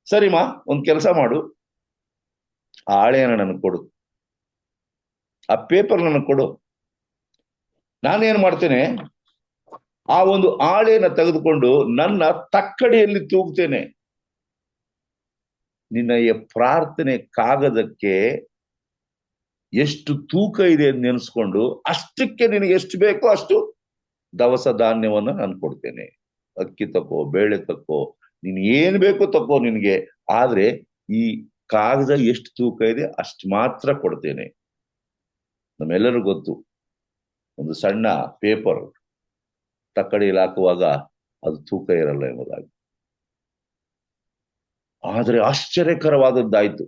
ಸರಿಮಾ, ಒಂದು ಕೆಲಸ ಮಾಡು, ಆ ಹಾಳೆಯನ್ನು ನನಗೆ ಕೊಡು, ಆ ಪೇಪರ್ ನನಗೆ ಕೊಡು. ನಾನೇನ್ ಮಾಡ್ತೇನೆ, ಆ ಒಂದು ಹಾಳೆಯನ್ನು ತೆಗೆದುಕೊಂಡು ನನ್ನ ತಕ್ಕಡಿಯಲ್ಲಿ ತೂಗ್ತೇನೆ. ನಿನ್ನ ಈ ಪ್ರಾರ್ಥನೆ ಕಾಗದಕ್ಕೆ ಎಷ್ಟು ತೂಕ ಇದೆ ಅಂತ ನೆನೆಸ್ಕೊಂಡು, ಅಷ್ಟಕ್ಕೆ ನಿನಗೆ ಎಷ್ಟು ಬೇಕೋ ಅಷ್ಟು ದವಸ ಧಾನ್ಯವನ್ನ ನಾನು ಕೊಡ್ತೇನೆ. ಅಕ್ಕಿ ತಕೋ, ಬೇಳೆ ತಕೋ, ನೀನ್ ಏನ್ ಬೇಕೋ ತಕೋ ನಿನಗೆ, ಆದ್ರೆ ಈ ಕಾಗದ ಎಷ್ಟು ತೂಕ ಇದೆ ಅಷ್ಟು ಮಾತ್ರ ಕೊಡ್ತೇನೆ. ನಮ್ಮೆಲ್ಲರಿಗೂ ಗೊತ್ತು, ಒಂದು ಸಣ್ಣ ಪೇಪರ್ ತಕ್ಕಡಿಯಲ್ಲಿ ಹಾಕುವಾಗ ಅದು ತೂಕ ಇರಲ್ಲ ಎಂಬುದಾಗಿ. ಆದರೆ ಆಶ್ಚರ್ಯಕರವಾದದ್ದಾಯ್ತು.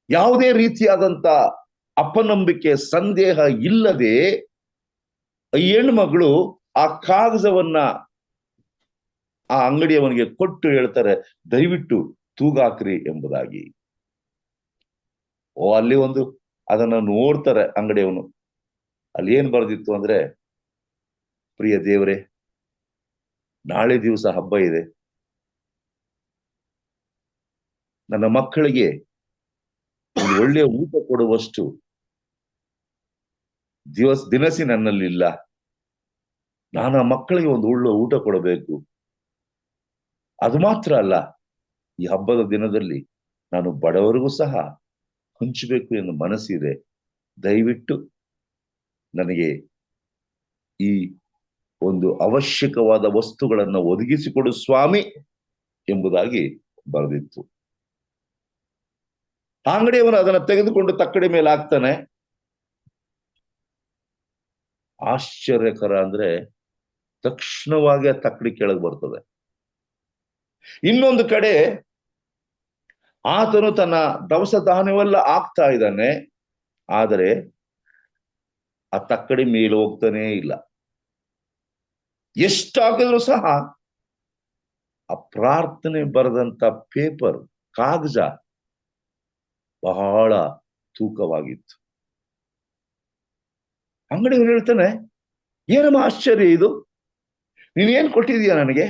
ಯಾವುದೇ ರೀತಿಯಾದಂತ ಅಪನಂಬಿಕೆ, ಸಂದೇಹ ಇಲ್ಲದೆ ಈ ಹೆಣ್ಮಗಳು ಆ ಕಾಗದವನ್ನ ಆ ಅಂಗಡಿಯವನಿಗೆ ಕೊಟ್ಟು ಹೇಳ್ತಾರೆ, ದಯವಿಟ್ಟು ತೂಗಾಕ್ರಿ ಎಂಬುದಾಗಿ. ಅಲ್ಲಿ ಅದನ್ನ ನೋಡ್ತಾರೆ ಅಂಗಡಿಯವನು. ಅಲ್ಲಿ ಏನ್ ಬರೆದಿತ್ತು ಅಂದ್ರೆ, ಪ್ರಿಯ ದೇವರೇ, ನಾಳೆ ದಿವಸ ಹಬ್ಬ ಇದೆ, ನನ್ನ ಮಕ್ಕಳಿಗೆ ಒಂದು ಒಳ್ಳೆಯ ಊಟ ಕೊಡುವಷ್ಟು ದಿನಸಿ ನನ್ನಲ್ಲಿಲ್ಲ. ನಾನು ಆ ಮಕ್ಕಳಿಗೆ ಒಂದು ಒಳ್ಳೆ ಊಟ ಕೊಡಬೇಕು. ಅದು ಮಾತ್ರ ಅಲ್ಲ, ಈ ಹಬ್ಬದ ದಿನದಲ್ಲಿ ನಾನು ಬಡವರಿಗೂ ಸಹ ಹಂಚಬೇಕು ಎಂದು ಮನಸ್ಸಿದೆ. ದಯವಿಟ್ಟು ನನಗೆ ಈ ಒಂದು ಅವಶ್ಯಕವಾದ ವಸ್ತುಗಳನ್ನ ಒದಗಿಸಿಕೊಡು ಸ್ವಾಮಿ ಎಂಬುದಾಗಿ ಬರೆದಿತ್ತು. ಅಂಗಡಿಯವನು ಅದನ್ನ ತೆಗೆದುಕೊಂಡು ತಕ್ಕಡಿ ಮೇಲೆ ಹಾಕ್ತಾನೆ. ಆಶ್ಚರ್ಯಕರ ಅಂದ್ರೆ, ತಕ್ಷಣವಾಗಿ ಆ ತಕ್ಕಡಿ ಕೆಳಗೆ ಬರ್ತದೆ. ಇನ್ನೊಂದು ಕಡೆ ಆತನು ತನ್ನ ದವಸ ಧಾನ್ಯವೆಲ್ಲ ಹಾಕ್ತಾ ಇದ್ದಾನೆ, ಆದರೆ ಆ ತಕ್ಕಡಿ ಮೇಲೆ ಹೋಗ್ತಾನೇ ಇಲ್ಲ. ಎಷ್ಟಾಗಿದ್ರು ಸಹ ಆ ಪ್ರಾರ್ಥನೆ ಬರೆದಂತ ಪೇಪರ್, ಕಾಗದ ಬಹಳ ತೂಕವಾಗಿತ್ತು. ಅಂಗಡಿಯವರು ಹೇಳ್ತಾನೆ, ಏನಮ್ಮ ಆಶ್ಚರ್ಯ ಇದು, ನೀನೇನ್ ಕೊಟ್ಟಿದೀಯ ನನಗೆ?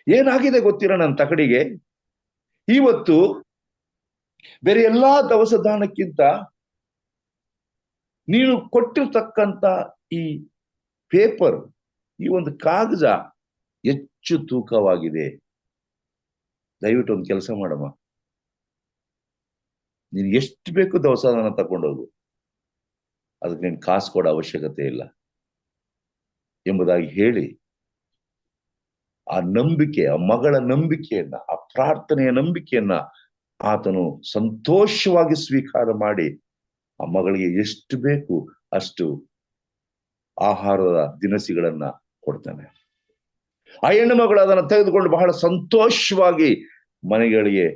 ಏನಾಗಿದೆ ಗೊತ್ತಿರ ನನ್ನ ತಕಡಿಗೆ? ಇವತ್ತು ಬೇರೆ ಎಲ್ಲಾ ದವಸ ಧಾನ್ಯಕ್ಕಿಂತ ನೀನು ಕೊಟ್ಟಿರ್ತಕ್ಕಂತ ಈ ಪೇಪರ್, ಈ ಒಂದು ಕಾಗದ ಹೆಚ್ಚು ತೂಕವಾಗಿದೆ. ದಯವಿಟ್ಟು ಒಂದು ಕೆಲಸ ಮಾಡಮ್ಮ, ನೀನ್ ಎಷ್ಟು ಬೇಕು ದವಸ ಧಾನ್ಯ ತಕೊಂಡೋಗು, ಅದಕ್ಕೆ ನೀನು ಕಾಸು ಕೊಡೋ ಅವಶ್ಯಕತೆ ಇಲ್ಲ ಎಂಬುದಾಗಿ ಹೇಳಿ, ಆ ನಂಬಿಕೆ, ಆ ಮಗಳ ನಂಬಿಕೆಯನ್ನ, ಆ ಪ್ರಾರ್ಥನೆಯ ನಂಬಿಕೆಯನ್ನ ಆತನು ಸಂತೋಷವಾಗಿ ಸ್ವೀಕಾರ ಮಾಡಿ ಆ ಮಗಳಿಗೆ ಎಷ್ಟು ಬೇಕು ಅಷ್ಟು ಆಹಾರದ ದಿನಸಿಗಳನ್ನ ಕೊಡ್ತಾನೆ. ಆ ಹೆಣ್ಣು ಮಗಳು ಅದನ್ನು ತೆಗೆದುಕೊಂಡು ಬಹಳ ಸಂತೋಷವಾಗಿ ಮನೆಗಳಿಗೆ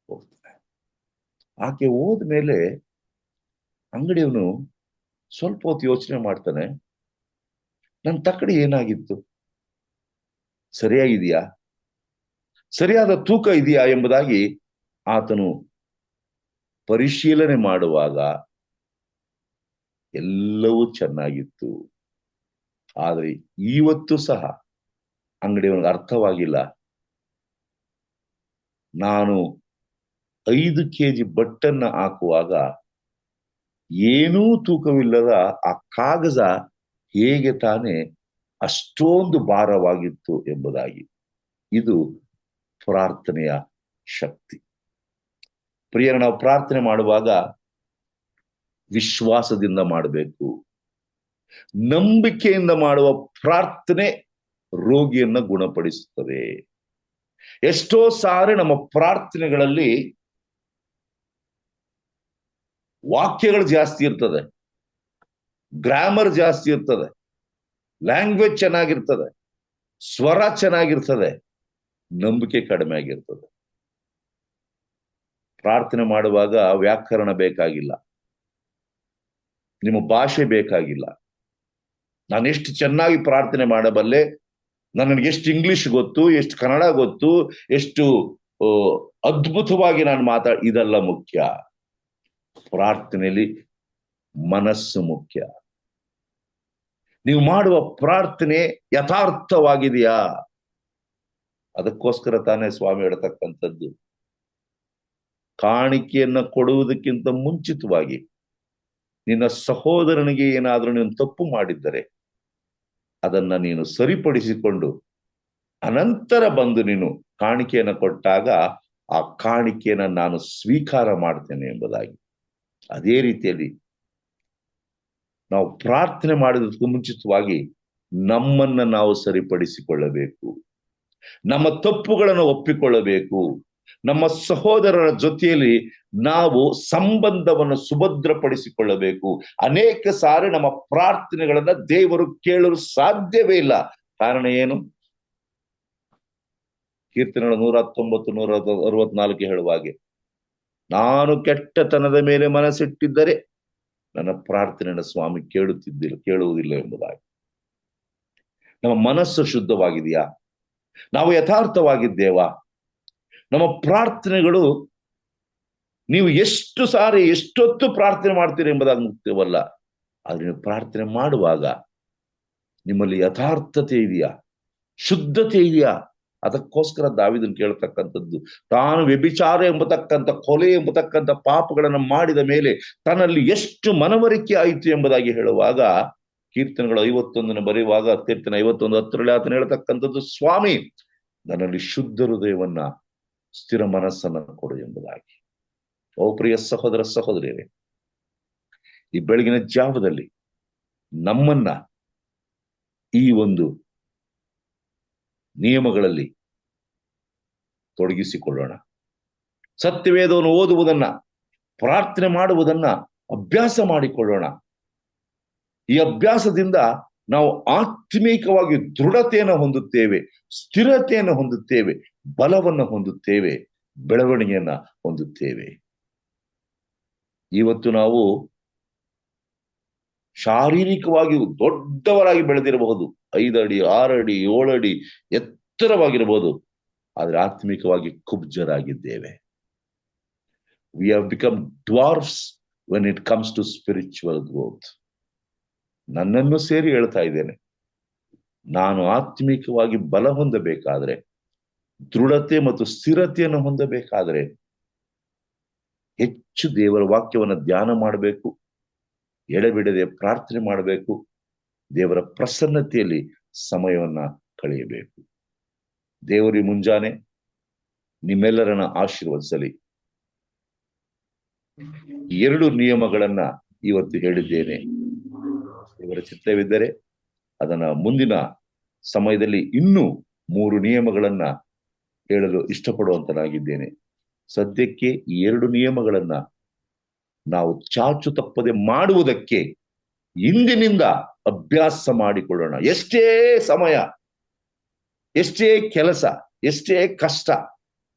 ಹೋಗ್ತಾನೆ. ಆಕೆ ಹೋದ್ಮೇಲೆ ಅಂಗಡಿಯವನು ಸ್ವಲ್ಪ ಹೊತ್ತು ಯೋಚನೆ ಮಾಡ್ತಾನೆ, ನನ್ನ ತಕ್ಕಡಿ ಏನಾಗಿತ್ತು, ಸರಿಯಾಗಿದೆಯಾ, ಸರಿಯಾದ ತೂಕ ಇದೆಯಾ ಎಂಬುದಾಗಿ ಆತನು ಪರಿಶೀಲನೆ ಮಾಡುವಾಗ ಎಲ್ಲವೂ ಚೆನ್ನಾಗಿತ್ತು. ಆದರೆ ಇವತ್ತು ಸಹ ಅಂಗಡಿಯವನಿಗೆ ಅರ್ಥವಾಗಿಲ್ಲ, ನಾನು 5 kg ಬಟ್ಟನ್ನ ಹಾಕುವಾಗ ಏನೂ ತೂಕವಿಲ್ಲದ ಆ ಕಾಗದ ಹೇಗೆ ತಾನೇ ಅಷ್ಟೊಂದು ಭಾರವಾಗಿತ್ತು ಎಂಬುದಾಗಿ. ಇದು ಪ್ರಾರ್ಥನೆಯ ಶಕ್ತಿ. ಪ್ರಿಯರ, ನಾವು ಪ್ರಾರ್ಥನೆ ಮಾಡುವಾಗ ವಿಶ್ವಾಸದಿಂದ ಮಾಡಬೇಕು. ನಂಬಿಕೆಯಿಂದ ಮಾಡುವ ಪ್ರಾರ್ಥನೆ ರೋಗಿಯನ್ನ ಗುಣಪಡಿಸುತ್ತದೆ. ಎಷ್ಟೋ ಸಾರಿ ನಮ್ಮ ಪ್ರಾರ್ಥನೆಗಳಲ್ಲಿ ವಾಕ್ಯಗಳು ಜಾಸ್ತಿ ಇರ್ತದೆ, ಗ್ರಾಮರ್ ಜಾಸ್ತಿ ಇರ್ತದೆ, ಲ್ಯಾಂಗ್ವೇಜ್ ಚೆನ್ನಾಗಿರ್ತದೆ, ಸ್ವರ ಚೆನ್ನಾಗಿರ್ತದೆ, ನಂಬಿಕೆ ಕಡಿಮೆ ಆಗಿರ್ತದೆ. ಪ್ರಾರ್ಥನೆ ಮಾಡುವಾಗ ವ್ಯಾಕರಣ ಬೇಕಾಗಿಲ್ಲ, ನಿಮ್ಮ ಭಾಷೆ ಬೇಕಾಗಿಲ್ಲ. ನಾನು ಎಷ್ಟು ಚೆನ್ನಾಗಿ ಪ್ರಾರ್ಥನೆ ಮಾಡಬಲ್ಲೆ, ನನಗೆ ಎಷ್ಟು ಇಂಗ್ಲಿಷ್ ಗೊತ್ತು, ಎಷ್ಟು ಕನ್ನಡ ಗೊತ್ತು, ಎಷ್ಟು ಅದ್ಭುತವಾಗಿ ನಾನು ಇದೆಲ್ಲ ಮುಖ್ಯ. ಪ್ರಾರ್ಥನೆಯಲ್ಲಿ ಮನಸ್ಸು ಮುಖ್ಯ. ನೀವು ಮಾಡುವ ಪ್ರಾರ್ಥನೆ ಯಥಾರ್ಥವಾಗಿದೆಯಾ? ಅದಕ್ಕೋಸ್ಕರ ತಾನೇ ಸ್ವಾಮಿ ಹೇಳ್ತಕ್ಕಂಥದ್ದು, ಕಾಣಿಕೆಯನ್ನ ಕೊಡುವುದಕ್ಕಿಂತ ಮುಂಚಿತವಾಗಿ ನಿನ್ನ ಸಹೋದರನಿಗೆ ಏನಾದ್ರೂ ನೀನು ತಪ್ಪು ಮಾಡಿದ್ದರೆ ಅದನ್ನ ನೀನು ಸರಿಪಡಿಸಿಕೊಂಡು ಅನಂತರ ಬಂದು ನೀನು ಕಾಣಿಕೆಯನ್ನ ಕೊಟ್ಟಾಗ ಆ ಕಾಣಿಕೆಯನ್ನ ನಾನು ಸ್ವೀಕಾರ ಮಾಡ್ತೇನೆ ಎಂಬುದಾಗಿ. ಅದೇ ರೀತಿಯಲ್ಲಿ ನಾವು ಪ್ರಾರ್ಥನೆ ಮಾಡೋದಕ್ಕೂ ಮುಂಚಿತವಾಗಿ ನಮ್ಮನ್ನ ನಾವು ಸರಿಪಡಿಸಿಕೊಳ್ಳಬೇಕು, ನಮ್ಮ ತಪ್ಪುಗಳನ್ನು ಒಪ್ಪಿಕೊಳ್ಳಬೇಕು, ನಮ್ಮ ಸಹೋದರರ ಜೊತೆಯಲ್ಲಿ ನಾವು ಸಂಬಂಧವನ್ನು ಸುಭದ್ರಪಡಿಸಿಕೊಳ್ಳಬೇಕು. ಅನೇಕ ಸಾರಿ ನಮ್ಮ ಪ್ರಾರ್ಥನೆಗಳನ್ನ ದೇವರು ಕೇಳಲು ಸಾಧ್ಯವೇ ಇಲ್ಲ. ಕಾರಣ ಏನು? ಕೀರ್ತನೆಗಳು 119, 164 ಹೇಳುವ ಹಾಗೆ, ನಾನು ಕೆಟ್ಟತನದ ಮೇಲೆ ಮನಸ್ಸಿಟ್ಟಿದ್ದರೆ ನನ್ನ ಪ್ರಾರ್ಥನೆಯನ್ನು ಸ್ವಾಮಿ ಕೇಳುವುದಿಲ್ಲ ಎಂಬುದಾಗಿ. ನಮ್ಮ ಮನಸ್ಸು ಶುದ್ಧವಾಗಿದೆಯಾ? ನಾವು ಯಥಾರ್ಥವಾಗಿದ್ದೇವಾ? ನಮ್ಮ ಪ್ರಾರ್ಥನೆಗಳು, ನೀವು ಎಷ್ಟು ಸಾರಿ ಎಷ್ಟೊತ್ತು ಪ್ರಾರ್ಥನೆ ಮಾಡ್ತೀರಿ ಎಂಬುದಾಗಿ ಮುಖ್ಯವಲ್ಲ, ಆದ್ರೆ ನೀವು ಪ್ರಾರ್ಥನೆ ಮಾಡುವಾಗ ನಿಮ್ಮಲ್ಲಿ ಯಥಾರ್ಥತೆ ಇದೆಯಾ, ಶುದ್ಧತೆ ಇದೆಯಾ? ಅದಕ್ಕೋಸ್ಕರ ದಾವೀದನು ಕೇಳ್ತಕ್ಕಂಥದ್ದು, ತಾನು ವ್ಯಭಿಚಾರ ಎಂಬತಕ್ಕಂಥ, ಕೊಲೆ ಎಂಬತಕ್ಕಂಥ ಪಾಪಗಳನ್ನು ಮಾಡಿದ ಮೇಲೆ ತನ್ನಲ್ಲಿ ಎಷ್ಟು ಮನವರಿಕೆ ಆಯಿತು ಎಂಬುದಾಗಿ ಹೇಳುವಾಗ, ಕೀರ್ತನೆಗಳು 51 ಬರೆಯುವಾಗ, ಕೀರ್ತನೆ 51:10 ಆತನು ಹೇಳ್ತಕ್ಕಂಥದ್ದು, ಸ್ವಾಮಿ ನನ್ನಲ್ಲಿ ಶುದ್ಧ ಹೃದಯವನ್ನ, ಸ್ಥಿರ ಮನಸ್ಸನ್ನ ಕೊಡು ಎಂಬುದಾಗಿ. ಓ ಪ್ರಿಯ ಸಹೋದರ ಸಹೋದರಿಯರೇ, ಈ ಬೆಳಗಿನ ಜಾವದಲ್ಲಿ ನಮ್ಮನ್ನ ಈ ಒಂದು ನಿಯಮಗಳಲ್ಲಿ ತೊಡಗಿಸಿಕೊಳ್ಳೋಣ. ಸತ್ಯವೇದವನ್ನು ಓದುವುದನ್ನ, ಪ್ರಾರ್ಥನೆ ಮಾಡುವುದನ್ನ ಅಭ್ಯಾಸ ಮಾಡಿಕೊಳ್ಳೋಣ. ಈ ಅಭ್ಯಾಸದಿಂದ ನಾವು ಆತ್ಮೀಕವಾಗಿ ದೃಢತೆಯನ್ನು ಹೊಂದುತ್ತೇವೆ, ಸ್ಥಿರತೆಯನ್ನು ಹೊಂದುತ್ತೇವೆ, ಬಲವನ್ನು ಹೊಂದುತ್ತೇವೆ, ಬೆಳವಣಿಗೆಯನ್ನ ಹೊಂದುತ್ತೇವೆ. ಇವತ್ತು ನಾವು ಶಾರೀರಿಕವಾಗಿ ದೊಡ್ಡವರಾಗಿ ಬೆಳೆದಿರಬಹುದು, 5 ಅಡಿ 6 ಅಡಿ 7 ಅಡಿ ಎತ್ತರವಾಗಿರಬಹುದು, ಆದ್ರೆ ಆತ್ಮಿಕವಾಗಿ ಕುಬ್ಜರಾಗಿದ್ದೇವೆ. We have become dwarfs when it comes to spiritual growth. ನನ್ನನ್ನು ಸೇರಿ ಹೇಳ್ತಾ ಇದ್ದೇನೆ, ನಾನು ಆತ್ಮಿಕವಾಗಿ ಬಲ ಹೊಂದಬೇಕಾದ್ರೆ, ದೃಢತೆ ಮತ್ತು ಸ್ಥಿರತೆಯನ್ನು ಹೊಂದಬೇಕಾದ್ರೆ ಹೆಚ್ಚು ದೇವರ ವಾಕ್ಯವನ್ನು ಧ್ಯಾನ ಮಾಡಬೇಕು, ಎಡೆಬಿಡದೆ ಪ್ರಾರ್ಥನೆ ಮಾಡಬೇಕು, ದೇವರ ಪ್ರಸನ್ನತೆಯಲ್ಲಿ ಸಮಯವನ್ನ ಕಳೆಯಬೇಕು. ದೇವರಿ ಮುಂಜಾನೆ ನಿಮ್ಮೆಲ್ಲರನ್ನ ಆಶೀರ್ವದಿಸಲಿ. 2 ನಿಯಮಗಳನ್ನ ಇವತ್ತು ಹೇಳಿದ್ದೇನೆ. ದೇವರ ಚಿತ್ತವಿದ್ದರೆ ಅದನ್ನ ಮುಂದಿನ ಸಮಯದಲ್ಲಿ ಇನ್ನೂ 3 ನಿಯಮಗಳನ್ನ ಹೇಳಲು ಇಷ್ಟಪಡುವಂತನಾಗಿದ್ದೇನೆ. ಸದ್ಯಕ್ಕೆ ಈ 2 ನಿಯಮಗಳನ್ನ ನಾವು ಚಾಚು ತಪ್ಪದೆ ಮಾಡುವುದಕ್ಕೆ ಇಂದಿನಿಂದ ಅಭ್ಯಾಸ ಮಾಡಿಕೊಳ್ಳೋಣ. ಎಷ್ಟೇ ಸಮಯ, ಎಷ್ಟೇ ಕೆಲಸ, ಎಷ್ಟೇ ಕಷ್ಟ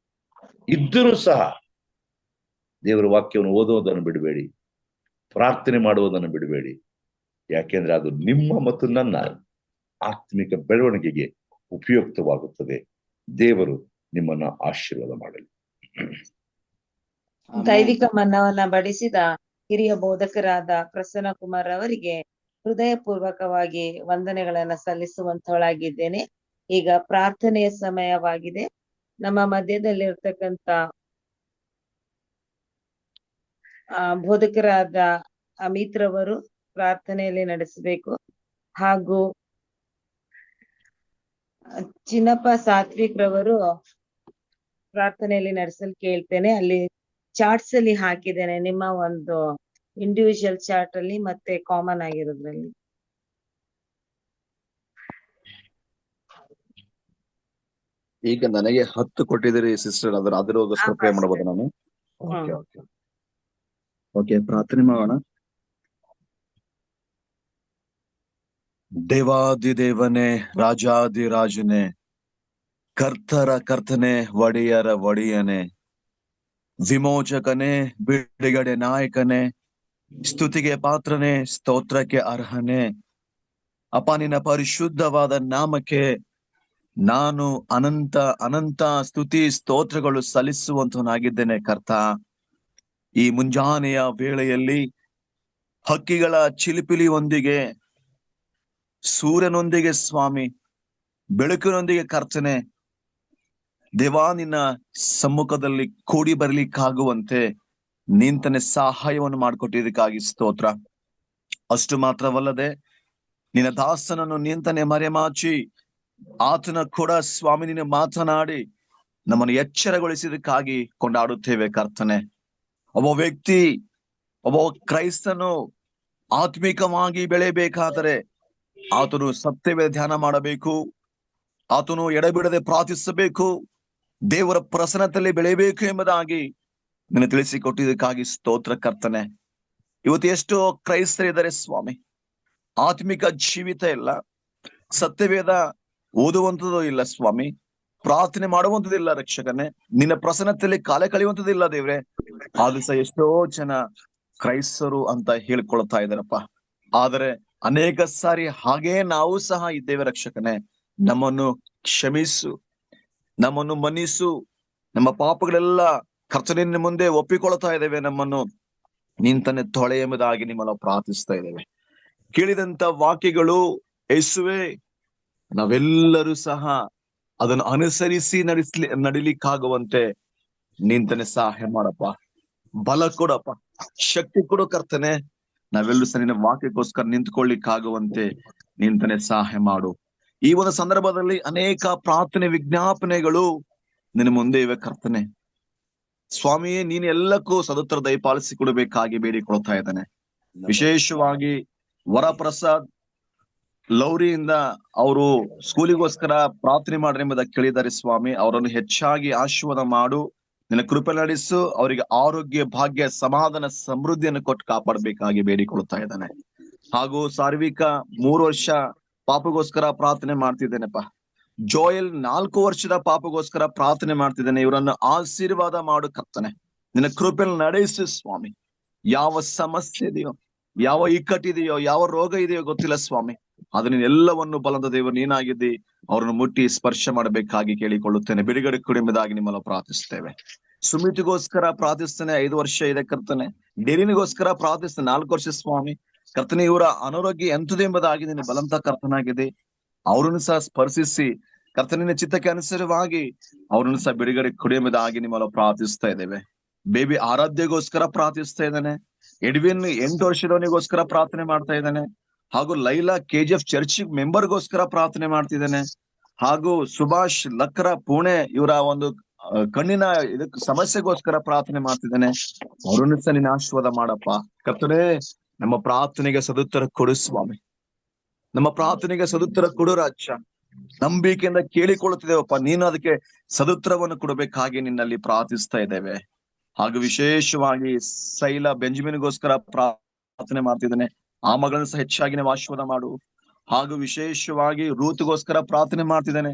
ಇದ್ದರೂ ಸಹ ದೇವರ ವಾಕ್ಯವನ್ನು ಓದುವುದನ್ನು ಬಿಡಬೇಡಿ, ಪ್ರಾರ್ಥನೆ ಮಾಡುವುದನ್ನು ಬಿಡಬೇಡಿ. ಯಾಕೆಂದ್ರೆ ಅದು ನಿಮ್ಮ ಮತ್ತು ನನ್ನ ಆತ್ಮಿಕ ಬೆಳವಣಿಗೆಗೆ ಉಪಯುಕ್ತವಾಗುತ್ತದೆ. ದೇವರು ನಿಮ್ಮನ್ನ ಆಶೀರ್ವಾದ ಮಾಡಲಿ. ದೈವಿಕ ಮನ್ನವನ್ನ ಬಡಿಸಿದ ಹಿರಿಯ ಬೋಧಕರಾದ ಪ್ರಸನ್ನ ಕುಮಾರ್ ಅವರಿಗೆ ಹೃದಯಪೂರ್ವಕವಾಗಿ ವಂದನೆಗಳನ್ನ ಸಲ್ಲಿಸುವಂತವಳಾಗಿದ್ದೇನೆ. ಈಗ ಪ್ರಾರ್ಥನೆಯ ಸಮಯವಾಗಿದೆ. ನಮ್ಮ ಮಧ್ಯದಲ್ಲಿರ್ತಕ್ಕಂಥ ಬೋಧಕರಾದ ಅಮಿತ್ ರವರು ಪ್ರಾರ್ಥನೆಯಲ್ಲಿ ನಡೆಸಬೇಕು. ಹಾಗೂ ಚಿನ್ನಪ್ಪ ಸಾತ್ವಿಕ್ ರವರು ಪ್ರಾರ್ಥನೆಯಲ್ಲಿ ನಡೆಸಲು ಕೇಳ್ತೇನೆ. ಅಲ್ಲಿ ಚಾರ್ಟ್ಸ್ ಅಲ್ಲಿ ಹಾಕಿದ್ದೇನೆ, ನಿಮ್ಮ ಒಂದು ಇಂಡಿವಿಜುವಲ್ ಚಾರ್ಟ್ ಅಲ್ಲಿ ಮತ್ತೆ ಕಾಮನ್ ಆಗಿರೋದ್ರಲ್ಲಿ. ಈಗ ನನಗೆ 10 ಕೊಟ್ಟಿದ್ದೀರಿ ಸಿಸ್ಟರ್, ಅದರೋಗೋಸ್ಕರ ಪ್ರೇ ಮಾಡಬಹುದು ನಾನು. ಓಕೆ ಓಕೆ ಓಕೆ, ಪ್ರಾರ್ಥನೆ ಮಾಡೋಣ. ದೇವಾದಿದೇವನೇ, ರಾಜಾದಿರಾಜನೇ, ಕರ್ತರ ಕರ್ತನೆ, ಒಡೆಯರ ಒಡೆಯನೇ, ವಿಮೋಚಕನೇ, ಬಿಡುಗಡೆ ನಾಯಕನೇ, ಸ್ತುತಿಗೆ ಪಾತ್ರನೇ, ಸ್ತೋತ್ರಕ್ಕೆ ಅರ್ಹನೇ. ಅಪ್ಪ, ನಿನ್ನ ಪರಿಶುದ್ಧವಾದ ನಾಮಕ್ಕೆ ನಾನು ಅನಂತ ಅನಂತ ಸ್ತುತಿ ಸ್ತೋತ್ರಗಳು ಸಲ್ಲಿಸುವಂತನಾಗಿದ್ದೇನೆ ಕರ್ತ. ಈ ಮುಂಜಾನೆಯ ವೇಳೆಯಲ್ಲಿ ಹಕ್ಕಿಗಳ ಚಿಲಿಪಿಲಿಯೊಂದಿಗೆ, ಸೂರ್ಯನೊಂದಿಗೆ ಸ್ವಾಮಿ, ಬೆಳಕಿನೊಂದಿಗೆ ಕರ್ತನೆ ದೇವಾ, ನಿನ್ನ ಸಮ್ಮುಖದಲ್ಲಿ ಕೂಡಿ ಬರ್ಲಿಕ್ಕಾಗುವಂತೆ ನಿಂತನೆ ಸಹಾಯವನ್ನು ಮಾಡಿಕೊಟ್ಟಿದ್ದಕ್ಕಾಗಿ ಸ್ತೋತ್ರ. ಅಷ್ಟು ಮಾತ್ರವಲ್ಲದೆ ನಿನ್ನ ದಾಸನನ್ನು ನಿಂತನೆ ಮರೆಮಾಚಿ ಆತನ ಕೂಡ ಸ್ವಾಮಿ ನಿನ್ನ ಮಾತನಾಡಿ ನಮ್ಮನ್ನು ಎಚ್ಚರಗೊಳಿಸಿದಕ್ಕಾಗಿ ಕೊಂಡಾಡುತ್ತೇವೆ ಕರ್ತನೆ. ಒಬ್ಬ ವ್ಯಕ್ತಿ, ಒಬ್ಬ ಕ್ರೈಸ್ತನು ಆತ್ಮಿಕವಾಗಿ ಬೆಳೆಯಬೇಕಾದರೆ ಆತನು ಸತ್ಯವೇ ಧ್ಯಾನ ಮಾಡಬೇಕು, ಆತನು ಎಡೆಬಿಡದೆ ಪ್ರಾರ್ಥಿಸಬೇಕು, ದೇವರ ಪ್ರಸನ್ನತೆಯಲ್ಲಿ ಬೆಳೆಯಬೇಕು ಎಂಬುದಾಗಿ ನಿನ್ನ ತಿಳಿಸಿಕೊಟ್ಟಿದ್ದಕ್ಕಾಗಿ ಸ್ತೋತ್ರ ಕರ್ತನೆ. ಇವತ್ತು ಎಷ್ಟೋ ಕ್ರೈಸ್ತರಿದ್ದಾರೆ ಸ್ವಾಮಿ, ಆತ್ಮಿಕ ಜೀವಿತ ಇಲ್ಲ, ಸತ್ಯವೇದ ಓದುವಂಥದ್ದು ಇಲ್ಲ ಸ್ವಾಮಿ, ಪ್ರಾರ್ಥನೆ ಮಾಡುವಂಥದ್ದಿಲ್ಲ ರಕ್ಷಕನೇ, ನಿನ್ನ ಪ್ರಸನ್ನತೆಯಲ್ಲಿ ಕಾಲ ಕಳೆಯುವಂಥದ್ದಿಲ್ಲ ದೇವ್ರೆ. ಆದ್ರೂ ಸಹ ಎಷ್ಟೋ ಜನ ಕ್ರೈಸ್ತರು ಅಂತ ಹೇಳ್ಕೊಳ್ತಾ ಇದ್ದಾರಪ್ಪ. ಆದರೆ ಅನೇಕ ಸಾರಿ ಹಾಗೇ ನಾವು ಸಹ ಇದ್ದೇವೆ ರಕ್ಷಕನೇ. ನಮ್ಮನ್ನು ಕ್ಷಮಿಸು, ನಮ್ಮನ್ನು ಮನ್ನಿಸು, ನಮ್ಮ ಪಾಪಗಳೆಲ್ಲ ಕರ್ತನಿನ ಮುಂದೆ ಒಪ್ಪಿಕೊಳ್ತಾ ಇದ್ದೇವೆ, ನಮ್ಮನ್ನು ನಿಂತನೆ ತೊಳೆ ಎಂಬುದಾಗಿ ನಿಮ್ಮನ್ನು ಪ್ರಾರ್ಥಿಸ್ತಾ ಇದ್ದೇವೆ. ಕೇಳಿದಂತ ವಾಕ್ಯಗಳು ಯೇಸುವೆ, ನಾವೆಲ್ಲರೂ ಸಹ ಅದನ್ನು ಅನುಸರಿಸಿ ನಡಿಲಿಕ್ಕಾಗುವಂತೆ ನಿಂತನೆ ಸಹಾಯ ಮಾಡಪ್ಪ, ಬಲ ಕೊಡಪ್ಪ, ಶಕ್ತಿ ಕೊಡು ಕರ್ತನೆ. ನಾವೆಲ್ಲರೂ ಸಹ ನಿನ್ನ ವಾಕ್ಯಕ್ಕೋಸ್ಕರ ನಿಂತ್ಕೊಳ್ಳಿಕ್ಕಾಗುವಂತೆ ನಿಂತನೆ ಸಹಾಯ ಮಾಡು. ಈ ಒಂದು ಸಂದರ್ಭದಲ್ಲಿ ಅನೇಕ ಪ್ರಾರ್ಥನೆ ವಿಜ್ಞಾಪನೆಗಳು ನಿನ್ನ ಮುಂದೆ ಇವೆ ಕರ್ತನೆ. ಸ್ವಾಮಿಯೇ, ನೀನು ಎಲ್ಲಕ್ಕೂ ಸದುತ್ತರ ದಯಪಾಲಿಸಿ ಕೊಡಬೇಕಾಗಿ ಬೇಡಿಕೊಳ್ತಾ ಇದ್ದಾನೆ. ವಿಶೇಷವಾಗಿ ವರಪ್ರಸಾದ್ ಲೌರಿಯಿಂದ ಅವರು ಸ್ಕೂಲಿಗೋಸ್ಕರ ಪ್ರಾರ್ಥನೆ ಮಾಡ್ರಿ ಎಂಬುದಾಗಿ ಕೇಳಿದ್ದಾರೆ ಸ್ವಾಮಿ. ಅವರನ್ನು ಹೆಚ್ಚಾಗಿ ಆಶೀರ್ವಾದ ಮಾಡು, ನಿನ್ನ ಕೃಪೆ ನಡೆಸು, ಅವರಿಗೆ ಆರೋಗ್ಯ, ಭಾಗ್ಯ, ಸಮಾಧಾನ, ಸಮೃದ್ಧಿಯನ್ನು ಕೊಟ್ಟು ಕಾಪಾಡಬೇಕಾಗಿ ಬೇಡಿಕೊಳ್ತಾ ಇದ್ದಾನೆ. ಹಾಗೂ ಸಾರ್ವಿಕ 3 ವರ್ಷ ಪಾಪಗೋಸ್ಕರ ಪ್ರಾರ್ಥನೆ ಮಾಡ್ತಿದ್ದೇನೆಪ್ಪ. ಜೋಯಲ್ 4 ವರ್ಷದ ಪಾಪಗೋಸ್ಕರ ಪ್ರಾರ್ಥನೆ ಮಾಡ್ತಿದ್ದೇನೆ. ಇವರನ್ನು ಆಶೀರ್ವಾದ ಮಾಡು ಕರ್ತನೆ, ನಿನ್ನ ಕೃಪೆಯಲ್ಲಿ ನಡೆಸು ಸ್ವಾಮಿ. ಯಾವ ಸಮಸ್ಯೆ ಇದೆಯೋ, ಯಾವ ಇಕ್ಕಟ್ಟಿದೆಯೋ, ಯಾವ ರೋಗ ಇದೆಯೋ ಗೊತ್ತಿಲ್ಲ ಸ್ವಾಮಿ, ಅದನ್ನ ಎಲ್ಲವನ್ನು ಬಲದ ದೇವರು ನೀನಾಗಿದ್ದಿ, ಅವರನ್ನು ಮುಟ್ಟಿ ಸ್ಪರ್ಶ ಮಾಡಬೇಕಾಗಿ ಕೇಳಿಕೊಳ್ಳುತ್ತೇನೆ. ಬಿಡುಗಡೆ ಕುಡಿಂಬದಾಗಿ ನಿಮ್ಮನ್ನು ಪ್ರಾರ್ಥಿಸ್ತೇವೆ. ಸುಮಿತಿಗೋಸ್ಕರ ಪ್ರಾರ್ಥಿಸ್ತೇನೆ, 5 ವರ್ಷ ಇದೆ ಕರ್ತನೆ. ಡೆರಿನಿಗೋಸ್ಕರ ಪ್ರಾರ್ಥಿಸ್ತೇನೆ, 4 ವರ್ಷ ಸ್ವಾಮಿ. ಕರ್ತನೆ, ಇವರ ಅನಾರೋಗ್ಯ ಎಂಥದೆಂಬುದಾಗಿ ನಿನ್ನ ಬಲಂತ ಕರ್ತನಾಗಿದೆ, ಅವರನ್ನು ಸಹ ಸ್ಪರ್ಶಿಸಿ ಕರ್ತನಿನ ಚಿತ್ತಕ್ಕೆ ಅನುಸಾರವಾಗಿ ಅವರನ್ನು ಸಹ ಬಿಡುಗಡೆ ಕುಡಿಯಂಬುದಾಗಿ ನಿಮ್ಮನ್ನು ಪ್ರಾರ್ಥಿಸ್ತಾ ಇದ್ದೇವೆ. ಬೇಬಿ ಆರಾಧ್ಯಗೋಸ್ಕರ ಪ್ರಾರ್ಥಿಸ್ತಾ ಇದ್ದಾನೆ. ಎಡ್ವಿನ್ 8 ವರ್ಷದವನಿಗೋಸ್ಕರ ಪ್ರಾರ್ಥನೆ ಮಾಡ್ತಾ ಇದ್ದಾನೆ. ಹಾಗೂ ಲೈಲಾ KGF ಚರ್ಚ್ ಮೆಂಬರ್ಗೋಸ್ಕರ ಪ್ರಾರ್ಥನೆ ಮಾಡ್ತಿದ್ದಾನೆ. ಹಾಗೂ ಸುಭಾಷ್ ಲಕ್ರ ಪುಣೆ ಇವರ ಒಂದು ಕಣ್ಣಿನ ಇದಕ್ಕೆ ಸಮಸ್ಯೆಗೋಸ್ಕರ ಪ್ರಾರ್ಥನೆ ಮಾಡ್ತಿದ್ದಾನೆ. ಅವರನ್ನು ಸಹ ನಿನ್ನ ಆಶೀರ್ವಾದ ಮಾಡಪ್ಪ ಕರ್ತನೇ. ನಮ್ಮ ಪ್ರಾರ್ಥನೆಗೆ ಸದುತ್ತರ ಕೊಡು ಸ್ವಾಮಿ, ನಮ್ಮ ಪ್ರಾರ್ಥನೆಗೆ ಸದುತ್ತರ ಕೊಡು ರಾಜ. ನಂಬಿಕೆಯಿಂದ ಕೇಳಿಕೊಳ್ಳುತ್ತಿದ್ದೇವಪ್ಪ, ನೀನು ಅದಕ್ಕೆ ಸದುತ್ತರವನ್ನು ಕೊಡಬೇಕಾಗಿ ನಿನ್ನಲ್ಲಿ ಪ್ರಾರ್ಥಿಸ್ತಾ ಇದ್ದೇವೆ. ಹಾಗೂ ವಿಶೇಷವಾಗಿ ಸೈಲಾ ಬೆಂಜಮಿನ್ಗೋಸ್ಕರ ಪ್ರಾರ್ಥನೆ ಮಾಡ್ತಿದ್ದಾನೆ. ಆ ಮಗಳನ್ನು ಸಹ ಹೆಚ್ಚಾಗಿ ನಾವು ಆಶೀರ್ವಾದ ಮಾಡು. ಹಾಗೂ ವಿಶೇಷವಾಗಿ ರೂತ್ಗೋಸ್ಕರ ಪ್ರಾರ್ಥನೆ ಮಾಡ್ತಿದ್ದಾನೆ.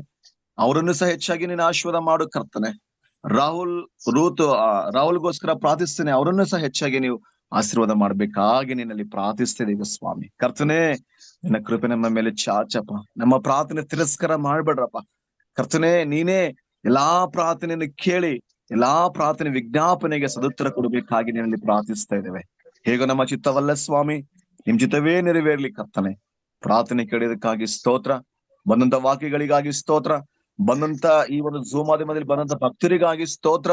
ಅವರನ್ನು ಸಹ ಹೆಚ್ಚಾಗಿ ನೀನು ಆಶೀರ್ವಾದ ಮಾಡು ಕರ್ತನೆ. ರಾಹುಲ್ಗೋಸ್ಕರ ಪ್ರಾರ್ಥಿಸ್ತೇನೆ, ಅವರನ್ನು ಸಹ ಹೆಚ್ಚಾಗಿ ನೀವು ಆಶೀರ್ವಾದ ಮಾಡ್ಬೇಕಾಗಿ ನಿನ್ನಲ್ಲಿ ಪ್ರಾರ್ಥಿಸ್ತಿದ್ದೀವಿ ಸ್ವಾಮಿ. ಕರ್ತನೆ, ನಿನ್ನ ಕೃಪೆ ನಮ್ಮ ಮೇಲೆ ಚಾಚಪ್ಪ. ನಮ್ಮ ಪ್ರಾರ್ಥನೆ ತಿರಸ್ಕಾರ ಮಾಡ್ಬೇಡ್ರಪ್ಪ ಕರ್ತನೆ. ನೀನೇ ಎಲ್ಲಾ ಪ್ರಾರ್ಥನೆಯನ್ನು ಕೇಳಿ ಎಲ್ಲಾ ಪ್ರಾರ್ಥನೆ ವಿಜ್ಞಾಪನೆಗೆ ಸದುತ್ತರ ಕೊಡಬೇಕಾಗಿ ನಿನ್ನಲ್ಲಿ ಪ್ರಾರ್ಥಿಸ್ತಾ ಇದ್ದೇವೆ. ಹೇಗೋ ನಮ್ಮ ಚಿತ್ತವಲ್ಲ ಸ್ವಾಮಿ, ನಿಮ್ ಚಿತ್ತವೇ ನೆರವೇರ್ಲಿ ಕರ್ತನೆ. ಪ್ರಾರ್ಥನೆ ಕೇಳಿದಕ್ಕಾಗಿ ಸ್ತೋತ್ರ. ಬಂದಂತ ವಾಕ್ಯಗಳಿಗಾಗಿ ಸ್ತೋತ್ರ. ಬಂದಂತ ಈ ಒಂದು ಝೂಮ್ ಮಾಧ್ಯಮದಲ್ಲಿ ಬಂದಂತ ಭಕ್ತರಿಗಾಗಿ ಸ್ತೋತ್ರ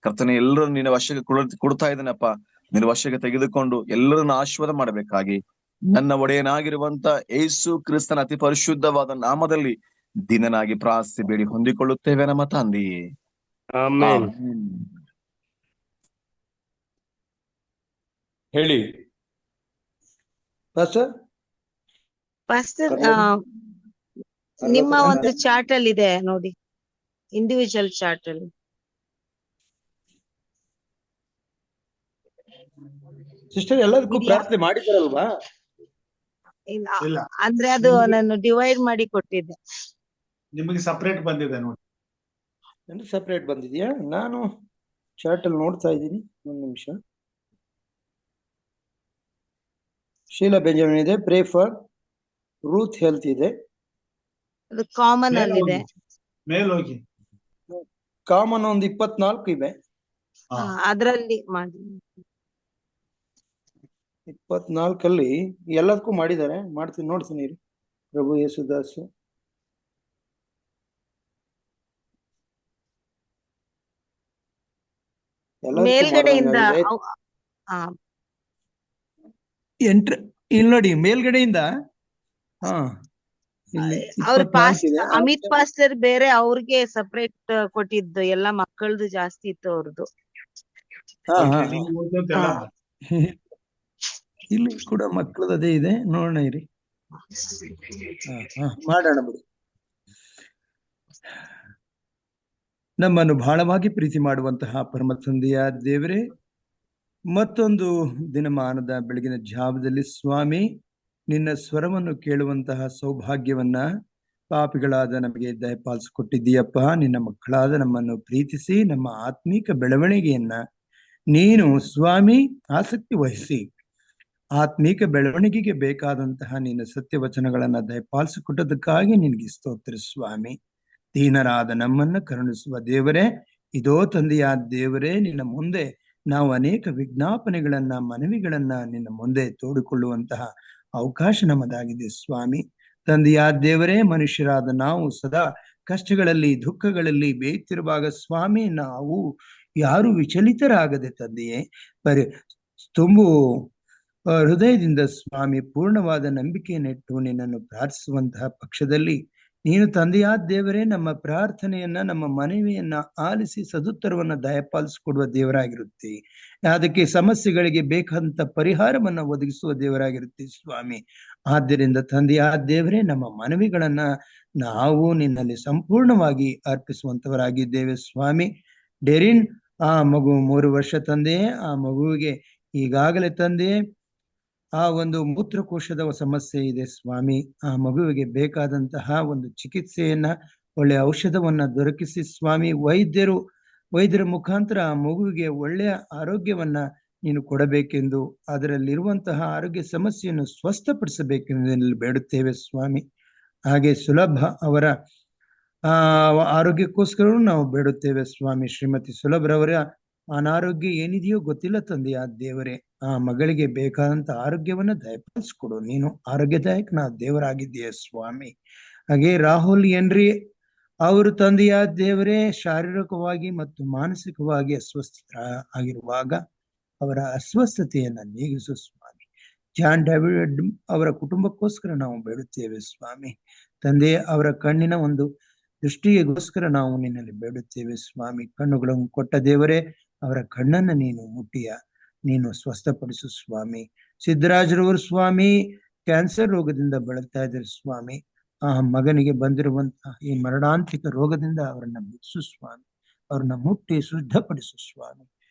ಕರ್ತನೆ. ಎಲ್ಲರೂ ನಿನ್ನ ವಶಕ್ಕೆ ಕೊಡ್ತಾ ಇದ್ದೇನಪ್ಪ. ನಿನ್ನ ವಶಕ್ಕೆ ತೆಗೆದುಕೊಂಡು ಎಲ್ಲರನ್ನ ಆಶೀರ್ವಾದ ಮಾಡಬೇಕಾಗಿ ನನ್ನ ಒಡೆಯನಾಗಿರುವಂತ ಯೇಸು ಕ್ರಿಸ್ತನ ಅತಿ ಪರಿಶುದ್ಧವಾದ ನಾಮದಲ್ಲಿ ದಿನನಾಗಿ ಪ್ರಾರ್ಥಿಸಿ ಬೇಡಿ ಹೊಂದಿಕೊಳ್ಳುತ್ತೇವೆ ನಮ್ಮ ತಂದೆಯೇ. ಆಮೇನ್. ಆಮೆನ್. ಹೇಳಿ ಪಾಸ್ಟರ್. ಪಾಸ್ಟರ್, ನಿಮ್ಮ ಒಂದು ಚಾರ್ಟ್ ಅಲ್ಲಿ ಇದೆ ನೋಡಿ, ಇಂಡಿವಿಜುವಲ್ ಚಾರ್ಟ್ ಅಲ್ಲಿ. ಸಿಸ್ಟರ್ ಎಲ್ಲದಕ್ಕೂ ಇದೆಯಾ? ಪ್ರಾರ್ಥನೆ ಮಾಡಿದಾರಲ್ವಾ? ಇಲ್ಲ, ಅಂದ್ರೆ ಅದು ನಾನು ಡಿವೈಡ್ ಮಾಡಿ ಕೊಟ್ಟಿದ್ದೆ. ನಿಮಗೆ ಸಪರೇಟ್ ಬಂದಿದೆ ನೋಡಿ. ಅಂದ್ರೆ ಸಪರೇಟ್ ಬಂದಿದ್ಯಾ? ನಾನು ಚಾರ್ಟ್ ಅಲ್ಲಿ ನೋಡ್ತಾ ಇದ್ದೀನಿ. ಒಂದು ನಿಮಿಷ. ಶೀಲಾ ಬೆಂಜಮಿನ್ ಇದೆ, ಪ್ರೇ ಫಾರ್ ರೂತ್ ಹೆಲ್ತ್ ಇದೆ, ಅದು ಕಾಮನ್ ಅಲ್ಲಿ ಇದೆ. ಮೇಲೋಗಿ ಕಾಮನ್ ಒಂದು 24 ಇವೆ. ಅದ್ರಲ್ಲಿ ಮಾಡಿ. 24 ಎಲ್ಲದಕ್ಕೂ ಮಾಡಿದ್ದಾರೆ. ಮಾಡ್ತೀನಿ, ನೋಡ್ತೀನಿ ರೀ. ಪ್ರಭು ಯೇಸುದಾಸ್ ಮೇಲ್ಗಡೆಯಿಂದ ಇಲ್ಲಿ ನೋಡಿ, ಮೇಲ್ಗಡೆಯಿಂದ ಅವ್ರ ಅಮಿತ್ ಪಾಸ್ಟರ್ ಬೇರೆ, ಅವ್ರಿಗೆ ಸಪರೇಟ್ ಕೊಟ್ಟಿದ್ದು. ಎಲ್ಲ ಮಕ್ಕಳದು ಜಾಸ್ತಿ ಇತ್ತು ಅವ್ರದ್ದು. ಇಲ್ಲಿ ಕೂಡ ಮಕ್ಕಳದ್ದು ಅದೇ ಇದೆ, ನೋಡೋಣ ಇರಿ. ಮಾಡೋಣ ಬಿಡಿ. ನಮ್ಮನ್ನು ಬಹಳವಾಗಿ ಪ್ರೀತಿ ಮಾಡುವಂತಹ ಪರಮ ತಂದೆಯ ದೇವರೇ, ಮತ್ತೊಂದು ದಿನಮಾನದ ಬೆಳಗಿನ ಜಾವದಲ್ಲಿ ಸ್ವಾಮಿ ನಿನ್ನ ಸ್ವರವನ್ನು ಕೇಳುವಂತಹ ಸೌಭಾಗ್ಯವನ್ನ ಪಾಪಿಗಳಾದ ನಮಗೆ ದಯಪಾಲಿಸಿಕೊಟ್ಟಿದ್ದೀಯಪ್ಪ. ನಿನ್ನ ಮಕ್ಕಳಾದ ನಮ್ಮನ್ನು ಪ್ರೀತಿಸಿ ನಮ್ಮ ಆತ್ಮೀಕ ಬೆಳವಣಿಗೆಯನ್ನ ನೀನು ಸ್ವಾಮಿ ಆಸಕ್ತಿ ವಹಿಸಿ ಆತ್ಮೀಕ ಬೆಳವಣಿಗೆಗೆ ಬೇಕಾದಂತಹ ನಿನ್ನ ಸತ್ಯವಚನಗಳನ್ನ ದಯಪಾಲಿಸಿಕೊಟ್ಟದಕ್ಕಾಗಿ ನಿನಗೆ ಸ್ತೋತ್ರ ಸ್ವಾಮಿ. ದೀನರಾದ ನಮ್ಮನ್ನ ಕರುಣಿಸುವ ದೇವರೇ, ಇದೋ ತಂದೆಯ ದೇವರೇ, ನಿನ್ನ ಮುಂದೆ ನಾವು ಅನೇಕ ವಿಜ್ಞಾಪನೆಗಳನ್ನ ಮನವಿಗಳನ್ನ ನಿನ್ನ ಮುಂದೆ ತೋಡಿಕೊಳ್ಳುವಂತಹ ಅವಕಾಶ ನಮ್ಮದಾಗಿದೆ ಸ್ವಾಮಿ. ತಂದೆಯ ದೇವರೇ, ಮನುಷ್ಯರಾದ ನಾವು ಸದಾ ಕಷ್ಟಗಳಲ್ಲಿ ದುಃಖಗಳಲ್ಲಿ ಬೇಯ್ತಿರುವಾಗ ಸ್ವಾಮಿ ನಾವು ಯಾರು ವಿಚಲಿತರಾಗದೆ ತಂದೆಯೇ ತುಂಬು ಹೃದಯದಿಂದ ಸ್ವಾಮಿ ಪೂರ್ಣವಾದ ನಂಬಿಕೆಯನ್ನಿಟ್ಟು ನಿನ್ನನ್ನು ಪ್ರಾರ್ಥಿಸುವಂತಹ ಪಕ್ಷದಲ್ಲಿ ನೀನು ತಂದೆಯಾದ ದೇವರೇ ನಮ್ಮ ಪ್ರಾರ್ಥನೆಯನ್ನ ನಮ್ಮ ಮನವಿಯನ್ನ ಆಲಿಸಿ ಸದುತ್ತರವನ್ನ ದಯಪಾಲಿಸಿಕೊಡುವ ದೇವರಾಗಿರುತ್ತೆ. ಅದಕ್ಕೆ ಸಮಸ್ಯೆಗಳಿಗೆ ಬೇಕಾದಂತ ಪರಿಹಾರವನ್ನ ಒದಗಿಸುವ ದೇವರಾಗಿರುತ್ತೆ ಸ್ವಾಮಿ. ಆದ್ದರಿಂದ ತಂದೆಯಾದ ದೇವರೇ, ನಮ್ಮ ಮನವಿಗಳನ್ನ ನಾವು ನಿನ್ನಲ್ಲಿ ಸಂಪೂರ್ಣವಾಗಿ ಅರ್ಪಿಸುವಂತವರಾಗಿದ್ದೇವೆ ಸ್ವಾಮಿ. ಡೆರಿನ್ ಆ ಮಗು 3 ವರ್ಷ ತಂದೆಯೇ, ಆ ಮಗುವಿಗೆ ಈಗಾಗಲೇ ತಂದೆಯೇ ಆ ಒಂದು ಮೂತ್ರಕೋಶದ ಸಮಸ್ಯೆ ಇದೆ ಸ್ವಾಮಿ. ಆ ಮಗುವಿಗೆ ಬೇಕಾದಂತಹ ಒಂದು ಚಿಕಿತ್ಸೆಯನ್ನ, ಒಳ್ಳೆಯ ಔಷಧವನ್ನ ದೊರಕಿಸಿ ಸ್ವಾಮಿ, ವೈದ್ಯರ ಮುಖಾಂತರ ಆ ಮಗುವಿಗೆ ಒಳ್ಳೆಯ ಆರೋಗ್ಯವನ್ನ ನೀನು ಕೊಡಬೇಕೆಂದು, ಅದರಲ್ಲಿರುವಂತಹ ಆರೋಗ್ಯ ಸಮಸ್ಯೆಯನ್ನು ಸ್ವಸ್ಥಪಡಿಸಬೇಕೆಂದು ಬೇಡುತ್ತೇವೆ ಸ್ವಾಮಿ. ಹಾಗೆ ಸುಲಭ ಅವರ ಆರೋಗ್ಯಕ್ಕೋಸ್ಕರ ನಾವು ಬೇಡುತ್ತೇವೆ ಸ್ವಾಮಿ. ಶ್ರೀಮತಿ ಸುಲಭರವರ ಅನಾರೋಗ್ಯ ಏನಿದೆಯೋ ಗೊತ್ತಿಲ್ಲ ತಂದೆಯ ದೇವರೇ, ಆ ಮಗಳಿಗೆ ಬೇಕಾದಂತ ಆರೋಗ್ಯವನ್ನ ದಯಪಾಲಿಸಿಕೊಡು. ನೀನು ಆರೋಗ್ಯದಾಯಕನ ದೇವರಾಗಿದ್ದೀಯ ಸ್ವಾಮಿ. ಹಾಗೆ ರಾಹುಲ್ ಎನ್ರಿ ಅವರು ತಂದೆಯ ದೇವರೇ ಶಾರೀರಿಕವಾಗಿ ಮತ್ತು ಮಾನಸಿಕವಾಗಿ ಅಸ್ವಸ್ಥ ಆಗಿರುವಾಗ ಅವರ ಅಸ್ವಸ್ಥತೆಯನ್ನ ನೀಗಿಸು ಸ್ವಾಮಿ. ಜಾನ್ ಡೇವಿಡ್ ಅವರ ಕುಟುಂಬಕ್ಕೋಸ್ಕರ ನಾವು ಬೇಡುತ್ತೇವೆ ಸ್ವಾಮಿ. ತಂದೆ, ಅವರ ಕಣ್ಣಿನ ಒಂದು ದೃಷ್ಟಿಗೋಸ್ಕರ ನಾವು ನಿನ್ನಲ್ಲಿ ಬೇಡುತ್ತೇವೆ ಸ್ವಾಮಿ. ಕಣ್ಣುಗಳನ್ನು ಕೊಟ್ಟ ದೇವರೇ, ಅವರ ಕಣ್ಣನ್ನ ನೀನು ಮುಟ್ಟಿಯ ನೀನು ಸ್ವಸ್ಥಪಡಿಸು ಸ್ವಾಮಿ. ಸಿದ್ದರಾಜರವರು ಸ್ವಾಮಿ ಕ್ಯಾನ್ಸರ್ ರೋಗದಿಂದ ಬಳಲ್ತಾ ಇದ್ದಾರೆ ಸ್ವಾಮಿ. ಆ ಮಗನಿಗೆ ಬಂದಿರುವಂತಹ ಈ ಮರಣಾಂತಿಕ ರೋಗದಿಂದ ಅವರನ್ನ ಬಿಡಿಸು ಸ್ವಾಮಿ. ಅವ್ರನ್ನ ಮುಟ್ಟಿ ಶುದ್ಧಪಡಿಸು ಸ್ವಾಮಿ.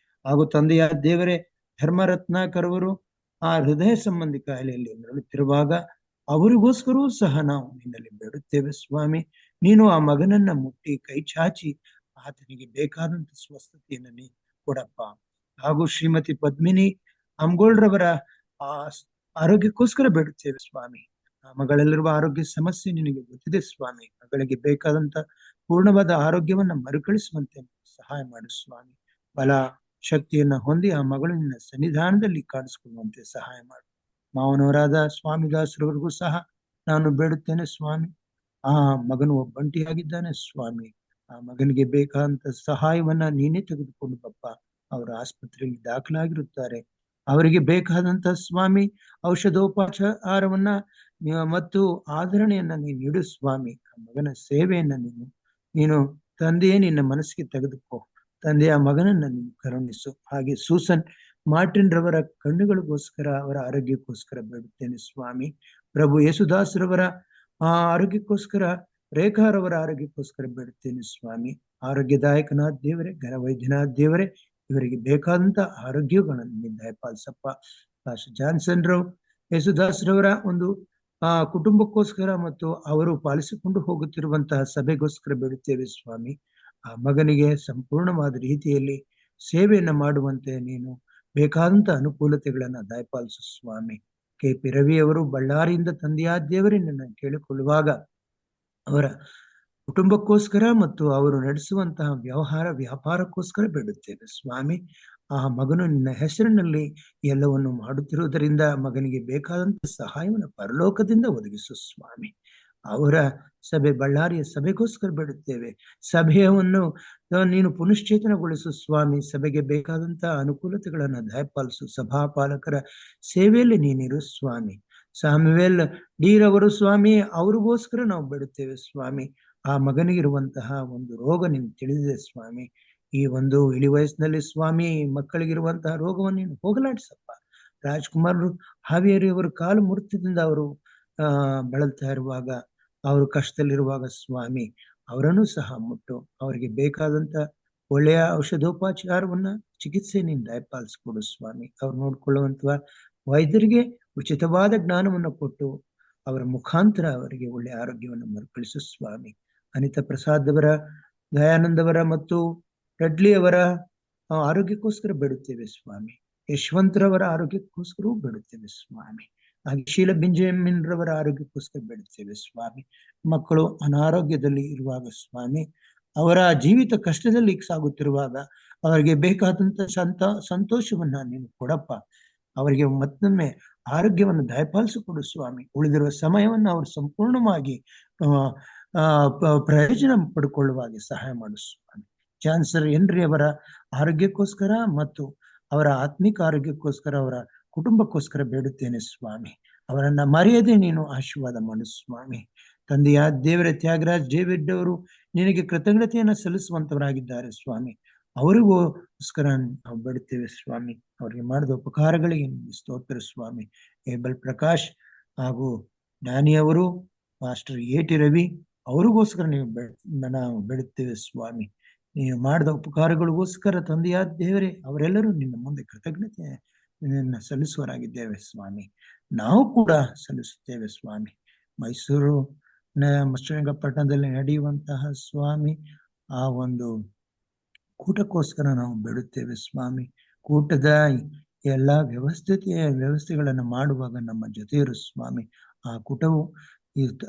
ಹಾಗೂ ತಂದೆಯ ದೇವರೇ, ಧರ್ಮರತ್ನಾಕರವರು ಆ ಹೃದಯ ಸಂಬಂಧಿ ಕಾಯಿಲೆಯಲ್ಲಿ ನರಳುತ್ತಿರುವಾಗ ಅವರಿಗೋಸ್ಕರವೂ ಸಹ ನಾವು ನಿನ್ನಲ್ಲಿ ಬೇಡುತ್ತೇವೆ ಸ್ವಾಮಿ. ನೀನು ಆ ಮಗನನ್ನ ಮುಟ್ಟಿ ಕೈ ಚಾಚಿ ಆತನಿಗೆ ಬೇಕಾದಂತ ಸ್ವಸ್ಥತೆಯನ್ನ ನೀ ಕೊಡಪ್ಪ. ಹಾಗೂ ಶ್ರೀಮತಿ ಪದ್ಮಿನಿ ಅಂಗೋಳ್ರವರ ಆ ಆರೋಗ್ಯಕ್ಕೋಸ್ಕರ ಬೇಡುತ್ತೇವೆ ಸ್ವಾಮಿ. ಆ ಮಗಳಲ್ಲಿರುವ ಆರೋಗ್ಯ ಸಮಸ್ಯೆ ನಿನಗೆ ಗೊತ್ತಿದೆ ಸ್ವಾಮಿ. ಮಗಳಿಗೆ ಬೇಕಾದಂತ ಪೂರ್ಣವಾದ ಆರೋಗ್ಯವನ್ನ ಮರುಕಳಿಸುವಂತೆ ಸಹಾಯ ಮಾಡು ಸ್ವಾಮಿ. ಬಲ ಶಕ್ತಿಯನ್ನ ಹೊಂದಿ ಆ ಮಗಳು ನಿನ್ನ ಸನ್ನಿಧಾನದಲ್ಲಿ ಕಾಣಿಸ್ಕೊಳ್ಳುವಂತೆ ಸಹಾಯ ಮಾಡು. ಮಾವನವರಾದ ಸ್ವಾಮಿದಾಸರವರೆಗೂ ಸಹ ನಾನು ಬೇಡುತ್ತೇನೆ ಸ್ವಾಮಿ. ಆ ಮಗನು ಒಬ್ಬಂಟಿಯಾಗಿದ್ದಾನೆ ಸ್ವಾಮಿ. ಆ ಮಗನಿಗೆ ಬೇಕಾದಂತ ಸಹಾಯವನ್ನ ನೀನೇ ತೆಗೆದುಕೊಂಡು ಬಪ್ಪ. ಅವರ ಆಸ್ಪತ್ರೆಯಲ್ಲಿ ದಾಖಲಾಗಿರುತ್ತಾರೆ. ಅವರಿಗೆ ಬೇಕಾದಂತ ಸ್ವಾಮಿ ಔಷಧೋಪಚಾರವನ್ನ ಮತ್ತು ಆದರಣೆಯನ್ನ ನೀಡು ಸ್ವಾಮಿ. ಆ ಮಗನ ಸೇವೆಯನ್ನ ನೀನು ತಂದೆಯೇ ನಿನ್ನ ಮನಸ್ಸಿಗೆ ತೆಗೆದುಕೋ. ತಂದೆಯ ಮಗನನ್ನ ನೀನು ಕರುಣಿಸು. ಹಾಗೆ ಸೂಸನ್ ಮಾರ್ಟಿನ್ ರವರ ಕಣ್ಣುಗಳಿಗೋಸ್ಕರ, ಅವರ ಆರೋಗ್ಯಕ್ಕೋಸ್ಕರ ಬೇಡುತ್ತೇನೆ ಸ್ವಾಮಿ. ಪ್ರಭು ಯೇಸುದಾಸರವರ ಆರೋಗ್ಯಕ್ಕೋಸ್ಕರ, ರೇಖಾರವರ ಆರೋಗ್ಯಕ್ಕೋಸ್ಕರ ಬೇಡುತ್ತೇನೆ ಸ್ವಾಮಿ. ಆರೋಗ್ಯದಾಯಕನಾದ ದೇವರೇ, ಘನವೈದ್ಯನಾದ ದೇವರೇ, ಇವರಿಗೆ ಬೇಕಾದಂತ ಆರೋಗ್ಯಗಳನ್ನು ದಯಪಾಲಿಸಪ್ಪ. ಜಾನ್ಸನ್ ರವ್ ಯೇಸುದಾಸರವರ ಒಂದು ಕುಟುಂಬಕ್ಕೋಸ್ಕರ ಮತ್ತು ಅವರು ಪಾಲಿಸಿಕೊಂಡು ಹೋಗುತ್ತಿರುವಂತಹ ಸಭೆಗೋಸ್ಕರ ಬೇಡುತ್ತೇವೆ ಸ್ವಾಮಿ. ಆ ಮಗನಿಗೆ ಸಂಪೂರ್ಣವಾದ ರೀತಿಯಲ್ಲಿ ಸೇವೆಯನ್ನ ಮಾಡುವಂತೆ ನೀನು ಬೇಕಾದಂತ ಅನುಕೂಲತೆಗಳನ್ನ ದಯಪಾಲಿಸು ಸ್ವಾಮಿ. KP ರವಿ ಅವರು ಬಳ್ಳಾರಿಯಿಂದ ತಂದೆಯಾದ ದೇವರೇ ನಿನ್ನ ಕೇಳಿಕೊಳ್ಳುವಾಗ ಅವರ ಕುಟುಂಬಕ್ಕೋಸ್ಕರ ಮತ್ತು ಅವರು ನಡೆಸುವಂತಹ ವ್ಯಾಪಾರಕ್ಕೋಸ್ಕರ ಬೇಡುತ್ತೇವೆ ಸ್ವಾಮಿ. ಆ ಮಗನು ನಿನ್ನ ಹೆಸರಿನಲ್ಲಿ ಎಲ್ಲವನ್ನು ಮಾಡುತ್ತಿರುವುದರಿಂದ ಮಗನಿಗೆ ಬೇಕಾದಂತ ಸಹಾಯವನ್ನು ಪರಲೋಕದಿಂದ ಒದಗಿಸು ಸ್ವಾಮಿ. ಅವರ ಸಭೆ, ಬಳ್ಳಾರಿಯ ಸಭೆಗೋಸ್ಕರ ಬೇಡುತ್ತೇವೆ. ಸಭೆಯನ್ನು ನೀನು ಪುನಶ್ಚೇತನಗೊಳಿಸು ಸ್ವಾಮಿ. ಸಭೆಗೆ ಬೇಕಾದಂತ ಅನುಕೂಲತೆಗಳನ್ನ ದಯಪಾಲಿಸು. ಸಭಾಪಾಲಕರ ಸೇವೆಯಲ್ಲಿ ನೀನಿರು ಸ್ವಾಮಿ. ಸಾಮುವೇಲ್ ಡೀರವರು ಸ್ವಾಮಿ, ಅವ್ರಿಗೋಸ್ಕರ ನಾವು ಬೇಡುತ್ತೇವೆ ಸ್ವಾಮಿ. ಆ ಮಗನಿಗಿರುವಂತಹ ಒಂದು ರೋಗ ನಿನ್ ತಿಳಿದಿದೆ ಸ್ವಾಮಿ. ಈ ಒಂದು ಇಳಿ ವಯಸ್ಸಿನಲ್ಲಿ ಸ್ವಾಮಿ ಮಕ್ಕಳಿಗಿರುವಂತಹ ರೋಗವನ್ನು ನೀನು ಹೋಗಲಾಡಿಸಪ್ಪ. ರಾಜ್ಕುಮಾರ್ ಹಾವೇರಿ ಅವರು ಕಾಲು ಮುರಿತದಿಂದ ಅವರು ಬಳಲ್ತಾ ಇರುವಾಗ, ಅವರು ಕಷ್ಟದಲ್ಲಿರುವಾಗ ಸ್ವಾಮಿ ಅವರನ್ನು ಸಹ ಮುಟ್ಟು ಅವರಿಗೆ ಬೇಕಾದಂತ ಒಳ್ಳೆಯ ಔಷಧೋಪಚಾರವನ್ನ, ಚಿಕಿತ್ಸೆ ನೀನು ದಯಪಾಲಿಸ್ಕೊಡು ಸ್ವಾಮಿ. ಅವ್ರು ನೋಡ್ಕೊಳ್ಳುವಂತ ವೈದ್ಯರಿಗೆ ಉಚಿತವಾದ ಜ್ಞಾನವನ್ನು ಕೊಟ್ಟು ಅವರ ಮುಖಾಂತರ ಅವರಿಗೆ ಒಳ್ಳೆಯ ಆರೋಗ್ಯವನ್ನು ಮರುಕಳಿಸು ಸ್ವಾಮಿ. ಅನಿತಾ ಪ್ರಸಾದ್ ಅವರ, ದಯಾನಂದ್ ಅವರ ಮತ್ತು ರೆಡ್ಲಿ ಅವರ ಆರೋಗ್ಯಕ್ಕೋಸ್ಕರ ಬೇಡುತ್ತೇವೆ ಸ್ವಾಮಿ. ಯಶವಂತರವರ ಆರೋಗ್ಯಕ್ಕೋಸ್ಕರವೂ ಬೇಡುತ್ತೇವೆ ಸ್ವಾಮಿ. ಹಾಗೆ ಶೀಲಾ ಬೆಂಜಮಿನ್ ರವರ ಆರೋಗ್ಯಕ್ಕೋಸ್ಕರ ಬೇಡುತ್ತೇವೆ ಸ್ವಾಮಿ. ಮಕ್ಕಳು ಅನಾರೋಗ್ಯದಲ್ಲಿ ಇರುವಾಗ ಸ್ವಾಮಿ, ಅವರ ಜೀವಿತ ಕಷ್ಟದಲ್ಲಿ ಸಾಗುತ್ತಿರುವಾಗ ಅವರಿಗೆ ಬೇಕಾದಂತ ಸಂತೋಷವನ್ನ ನೀನು ಕೊಡಪ್ಪ. ಅವರಿಗೆ ಮತ್ತೊಮ್ಮೆ ಆರೋಗ್ಯವನ್ನು ದಯಪಾಲಿಸಿಕೊಡು ಸ್ವಾಮಿ. ಉಳಿದಿರುವ ಸಮಯವನ್ನು ಅವರು ಸಂಪೂರ್ಣವಾಗಿ ಪ್ರಯೋಜನ ಪಡ್ಕೊಳ್ಳುವಾಗೆ ಸಹಾಯ ಮಾಡು ಸ್ವಾಮಿ. ಚಾನ್ಸರ್ ಹೆನ್ರಿ ಅವರ ಆರೋಗ್ಯಕ್ಕೋಸ್ಕರ ಮತ್ತು ಅವರ ಆತ್ಮಿಕ ಆರೋಗ್ಯಕ್ಕೋಸ್ಕರ, ಅವರ ಕುಟುಂಬಕ್ಕೋಸ್ಕರ ಬೇಡುತ್ತೇನೆ ಸ್ವಾಮಿ. ಅವರನ್ನ ಮರೆಯದೆ ನೀನು ಆಶೀರ್ವಾದ ಮಾಡು ಸ್ವಾಮಿ. ತಂದೆಯಾದ ದೇವರ ತ್ಯಾಗರಾಜ್ ಡೇವಿಡ್ ಅವರು ನಿನಗೆ ಕೃತಜ್ಞತೆಯನ್ನ ಸಲ್ಲಿಸುವಂತವರಾಗಿದ್ದಾರೆ ಸ್ವಾಮಿ. ಅವರಿಗೋಸ್ಕರ ನಾವು ಬೇಡುತ್ತೇವೆ ಸ್ವಾಮಿ. ಅವರಿಗೆ ಮಾಡಿದ ಉಪಕಾರಗಳಿಗೆ ಸ್ತೋತ್ರ ಸ್ವಾಮಿ. ಏಬಲ್ ಪ್ರಕಾಶ್ ಹಾಗೂ ಡ್ಯಾನಿ ಅವರು, ಮಾಸ್ಟರ್ AT ರವಿ ಅವರಿಗೋಸ್ಕರ ನಾವು ಬೇಡುತ್ತೇವೆ ಸ್ವಾಮಿ. ನೀವು ಮಾಡಿದ ಉಪಕಾರಗಳಿಗೋಸ್ಕರ ತಂದೆಯಾದ ದೇವರೇ, ಅವರೆಲ್ಲರೂ ನಿನ್ನ ಮುಂದೆ ಕೃತಜ್ಞತೆ ಸಲ್ಲಿಸುವರಾಗಿದ್ದೇವೆ ಸ್ವಾಮಿ. ನಾವು ಕೂಡ ಸಲ್ಲಿಸುತ್ತೇವೆ ಸ್ವಾಮಿ. ಮೈಸೂರು ಶ್ರೀರಂಗಪಟ್ಟಣದಲ್ಲಿ ನಡೆಯುವಂತಹ ಸ್ವಾಮಿ ಆ ಒಂದು ಕೂಟಕ್ಕೋಸ್ಕರ ನಾವು ಬೇಡುತ್ತೇವೆ ಸ್ವಾಮಿ. ಕೂಟದ ಎಲ್ಲಾ ವ್ಯವಸ್ಥೆಗಳನ್ನು ಮಾಡುವಾಗ ನಮ್ಮ ಜೊತೆ ಇರು ಸ್ವಾಮಿ. ಆ ಕೂಟವು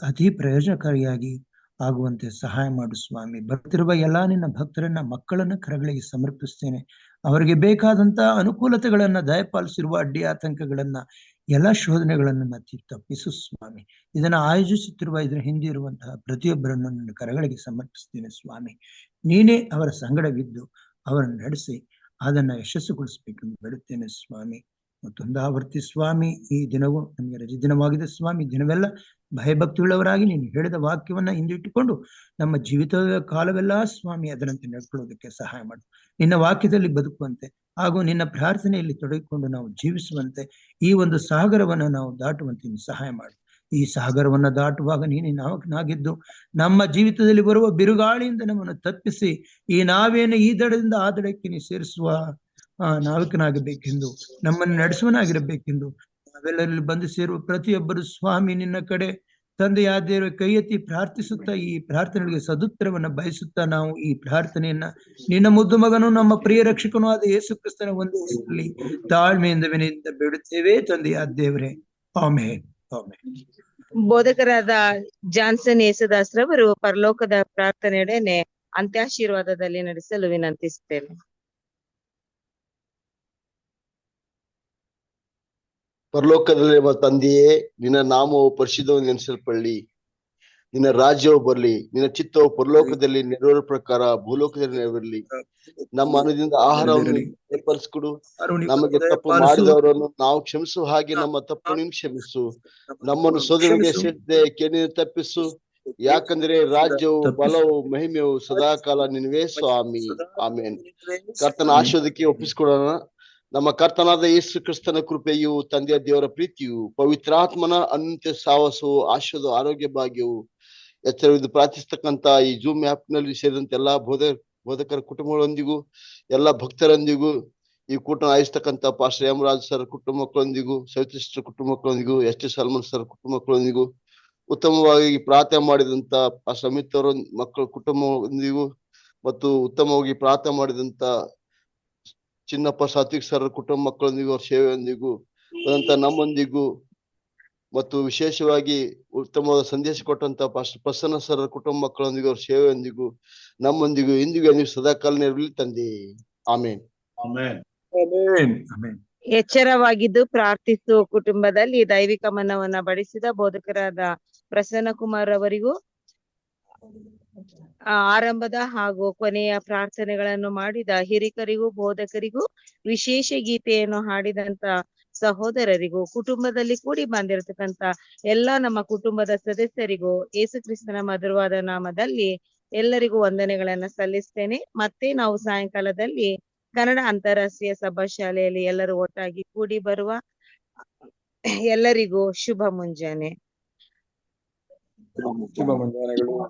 ಅತಿ ಪ್ರಯೋಜನಕಾರಿಯಾಗಿ ಆಗುವಂತೆ ಸಹಾಯ ಮಾಡು ಸ್ವಾಮಿ. ಬರ್ತಿರುವ ಎಲ್ಲಾ ನಿನ್ನ ಭಕ್ತರನ್ನ, ಮಕ್ಕಳನ್ನ ಕರಗಳಿಗೆ ಸಮರ್ಪಿಸ್ತೇನೆ. ಅವರಿಗೆ ಬೇಕಾದಂತ ಅನುಕೂಲತೆಗಳನ್ನ ದಯಪಾಲಿಸಿರುವ ಅಡ್ಡಿ ಆತಂಕಗಳನ್ನ, ಎಲ್ಲಾ ಶೋಧನೆಗಳನ್ನ ತಪ್ಪಿಸು ಸ್ವಾಮಿ. ಇದನ್ನ ಆಯೋಜಿಸುತ್ತಿರುವ, ಇದರ ಹಿಂದೆ ಇರುವಂತಹ ಪ್ರತಿಯೊಬ್ಬರನ್ನು ನಿನ್ನ ಕರಗಳಿಗೆ ಸಮರ್ಪಿಸ್ತೇನೆ ಸ್ವಾಮಿ. ನೀನೇ ಅವರ ಸಂಗಡವಿದ್ದು ಅವರನ್ನು ನಡೆಸಿ ಅದನ್ನ ಯಶಸ್ಸುಗೊಳಿಸಬೇಕೆಂದು ಬೇಡುತ್ತೇನೆ ಸ್ವಾಮಿ. ಮತ್ತೊಂದು ಆವರ್ತಿ ಸ್ವಾಮಿ, ಈ ದಿನವೂ ನಮಗೆ ರಜೆ ದಿನವಾಗಿದೆ ಸ್ವಾಮಿ. ದಿನವೆಲ್ಲ ಭಯಭಕ್ತಿಯುಳ್ಳವರಾಗಿ ನೀನು ಹೇಳಿದ ವಾಕ್ಯವನ್ನ ಹಿಂದಿಟ್ಟುಕೊಂಡು ನಮ್ಮ ಜೀವಿತದ ಕಾಲವೆಲ್ಲ ಸ್ವಾಮಿ ಅದರಂತೆ ನಡ್ಕೊಳ್ಳೋದಕ್ಕೆ ಸಹಾಯ ಮಾಡು. ನಿನ್ನ ವಾಕ್ಯದಲ್ಲಿ ಬದುಕುವಂತೆ ಹಾಗೂ ನಿನ್ನ ಪ್ರಾರ್ಥನೆಯಲ್ಲಿ ತೊಡಗಿಕೊಂಡು ನಾವು ಜೀವಿಸುವಂತೆ, ಈ ಒಂದು ಸಾಗರವನ್ನ ನಾವು ದಾಟುವಂತೆ ನೀನು ಸಹಾಯ ಮಾಡು. ಈ ಸಾಗರವನ್ನ ದಾಟುವಾಗ ನೀನು ನಾವಿದ್ದು ನಮ್ಮ ಜೀವಿತದಲ್ಲಿ ಬರುವ ಬಿರುಗಾಳಿಯಿಂದ ನಮ್ಮನ್ನು ತಪ್ಪಿಸಿ ಈ ನಾವೇನು ಈ ದಡದಿಂದ ಆ ದಡಕ್ಕೆ ನೀ ಸೇರಿಸುವ ನಾವಿಕನಾಗಬೇಕೆಂದು, ನಮ್ಮನ್ನು ನಡೆಸುವನಾಗಿರಬೇಕೆಂದು ನಾವೆಲ್ಲರಲ್ಲಿ ಬಂದು ಸೇರುವ ಪ್ರತಿಯೊಬ್ಬರು ಸ್ವಾಮಿ ನಿನ್ನ ಕಡೆ ತಂದೆಯಾದ ಕೈ ಎತ್ತಿ ಪ್ರಾರ್ಥಿಸುತ್ತಾ, ಈ ಪ್ರಾರ್ಥನೆಗಳಿಗೆ ಸದುತ್ತರವನ್ನ ಬಯಸುತ್ತಾ ನಾವು ಈ ಪ್ರಾರ್ಥನೆಯನ್ನ ನಿನ್ನ ಮುದ್ದು ಮಗನು ನಮ್ಮ ಪ್ರಿಯ ರಕ್ಷಕನೂ ಆದ ಯೇಸು ಕ್ರಿಸ್ತನ ಒಂದು ಹೆಸರಲ್ಲಿ ತಾಳ್ಮೆಯಿಂದ ವಿನಯದಿಂದ ಬೇಡುತ್ತೇವೆ ತಂದೆಯಾದ ದೇವರೇ. ಆಮೆನ್. ಆಮೆನ್. ಬೋಧಕರಾದ ಜಾನ್ಸನ್ ಯೇಸುದಾಸ್ರವರು ಪರಲೋಕದ ಪ್ರಾರ್ಥನೆಯೊಡನೆ ಅಂತ್ಯಾಶೀರ್ವಾದದಲ್ಲಿ ನಡೆಸಲು ವಿನಂತಿಸುತ್ತೇನೆ. ಪರಲೋಕದಲ್ಲಿರುವ ತಂದೆಯೇ, ನಿನ್ನ ನಾಮವು ಪರಿಶುದ್ಧವೆಂದೆನಿಸಲ್ಪಡಲಿ. ನಿನ್ನ ರಾಜ್ಯವು ಬರ್ಲಿ, ನಿನ್ನ ಚಿತ್ತವು ಪರಲೋಕದಲ್ಲಿ ನೆರವೇರೋ ಪ್ರಕಾರ ಭೂಲೋಕದಲ್ಲಿ ನೆರವೇರಲಿ. ನಮ್ಮ ಅನುದಿನದ ಆಹಾರವನ್ನು ಏರ್ಪಡಿಸಿಕೊಡು. ನಮಗೆ ತಪ್ಪು ಮಾಡಿದವರನ್ನು ನಾವು ಕ್ಷಮಿಸುವ ಹಾಗೆ ನಮ್ಮ ತಪ್ಪನ್ನು ಕ್ಷಮಿಸು. ನಮ್ಮನ್ನು ಶೋಧನೆಗೆ ಸೇರಿಸದೆ ಕೆಣಿಯನ್ನು ತಪ್ಪಿಸು. ಯಾಕಂದ್ರೆ ರಾಜ್ಯವು, ಬಲವು, ಮಹಿಮೆಯು ಸದಾಕಾಲ ನಿನವೇ ಸ್ವಾಮಿ. ಆಮೇನ್. ಕರ್ತನ ಆಶೀರ್ವಾದಕ್ಕೆ ಒಪ್ಪಿಸಿಕೊಡೋಣ. ನಮ್ಮ ಕರ್ತನಾದ ಯೇಸು ಕ್ರಿಸ್ತನ ಕೃಪೆಯು, ತಂದೆಯ ದೇವರ ಪ್ರೀತಿಯು, ಪವಿತ್ರಾತ್ಮನ ಅನಂತ ಸಾಹಸವು, ಆಶೀರ್ವಾದ, ಆರೋಗ್ಯ ಭಾಗ್ಯವು ಎಚ್ಚರವಿದ್ದು ಪ್ರಾರ್ಥಿಸ್ತಕ್ಕಂತ ಈ ಜೂಮ್ ಆಪ್ ನಲ್ಲಿ ಸೇರಿದಂತೆ ಎಲ್ಲಾ ಬೋಧಕರ ಕುಟುಂಬಗಳೊಂದಿಗೂ, ಎಲ್ಲಾ ಭಕ್ತರೊಂದಿಗೂ, ಈ ಕೂಟ ಆಯಿಸ್ತಕ್ಕಂತ ಪಾಸ್ಟರ್ ಯಮರಾಜ್ ಸರ್ ಕುಟುಂಬ ಮಕ್ಕಳೊಂದಿಗೂ, ಸವಿತಿಷ್ಠ ಕುಟುಂಬ ಮಕ್ಕಳೊಂದಿಗೂ, ಎಸ್ ಟಿ ಸಲ್ಮಾನ್ ಸರ್ ಕುಟುಂಬ ಮಕ್ಕಳೊಂದಿಗೂ, ಉತ್ತಮವಾಗಿ ಪ್ರಾರ್ಥನೆ ಮಾಡಿದಂತ ಪಾಸ್ಟರ್ ಅಮಿತ್ ಅವರ ಮಕ್ಕಳ ಕುಟುಂಬದೊಂದಿಗೂ, ಮತ್ತು ಉತ್ತಮವಾಗಿ ಪ್ರಾರ್ಥನೆ ಮಾಡಿದಂತ ಚಿನ್ನಪ್ಪ ಸಾತ್ವಿಕ್ ಸರ್ ಕುಟುಂಬ ಮಕ್ಕಳೊಂದಿಗೂ, ಅವ್ರ ಸೇವೆಯೊಂದಿಗೂ ನಮ್ಮೊಂದಿಗೂ, ಮತ್ತು ವಿಶೇಷವಾಗಿ ಉತ್ತಮವಾದ ಸಂದೇಶ ಕೊಟ್ಟಂತ ಪಾಸ್ಟರ್ ಪ್ರಸನ್ನ ಸರ್ ಕುಟುಂಬ ಮಕ್ಕಳೊಂದಿಗೂ, ಅವ್ರ ಸೇವೆಯೊಂದಿಗೂ, ನಮ್ಮೊಂದಿಗೂ ಇಂದಿಗೂ ನೀವು ಸದಾಕಾಲ ನೆರವಿರಲಿ ತಂದೆ. ಆಮೇನ್. ಎಚ್ಚರವಾಗಿದ್ದು ಪ್ರಾರ್ಥಿಸು ಕುಟುಂಬದಲ್ಲಿ ದೈವಿಕ ಮನ್ನವನ್ನ ಬಡಿಸಿದ ಬೋಧಕರಾದ ಪ್ರಸನ್ನ ಕುಮಾರ್ ಅವರಿಗೂ, ಆರಂಭದ ಹಾಗೂ ಕೊನೆಯ ಪ್ರಾರ್ಥನೆಗಳನ್ನು ಮಾಡಿದ ಹಿರಿಕರಿಗೂ, ಬೋಧಕರಿಗೂ, ವಿಶೇಷ ಗೀತೆಯನ್ನು ಹಾಡಿದಂತ ಸಹೋದರರಿಗೂ, ಕುಟುಂಬದಲ್ಲಿ ಕೂಡಿ ಬಂದಿರತಕ್ಕಂತ ಎಲ್ಲಾ ನಮ್ಮ ಕುಟುಂಬದ ಸದಸ್ಯರಿಗೂ ಯೇಸು ಕ್ರಿಸ್ತನ ಮಧುರವಾದ ನಾಮದಲ್ಲಿ ಎಲ್ಲರಿಗೂ ವಂದನೆಗಳನ್ನ ಸಲ್ಲಿಸ್ತೇನೆ. ಮತ್ತೆ ನಾವು ಸಾಯಂಕಾಲದಲ್ಲಿ ಕನ್ನಡ ಅಂತಾರಾಷ್ಟ್ರೀಯ ಸಭಾ ಶಾಲೆಯಲ್ಲಿ ಎಲ್ಲರೂ ಒಟ್ಟಾಗಿ ಕೂಡಿ ಬರುವ ಎಲ್ಲರಿಗೂ ಶುಭ ಮುಂಜಾನೆ. ಶುಭ ಮುಂಜಾನೆಗಳು.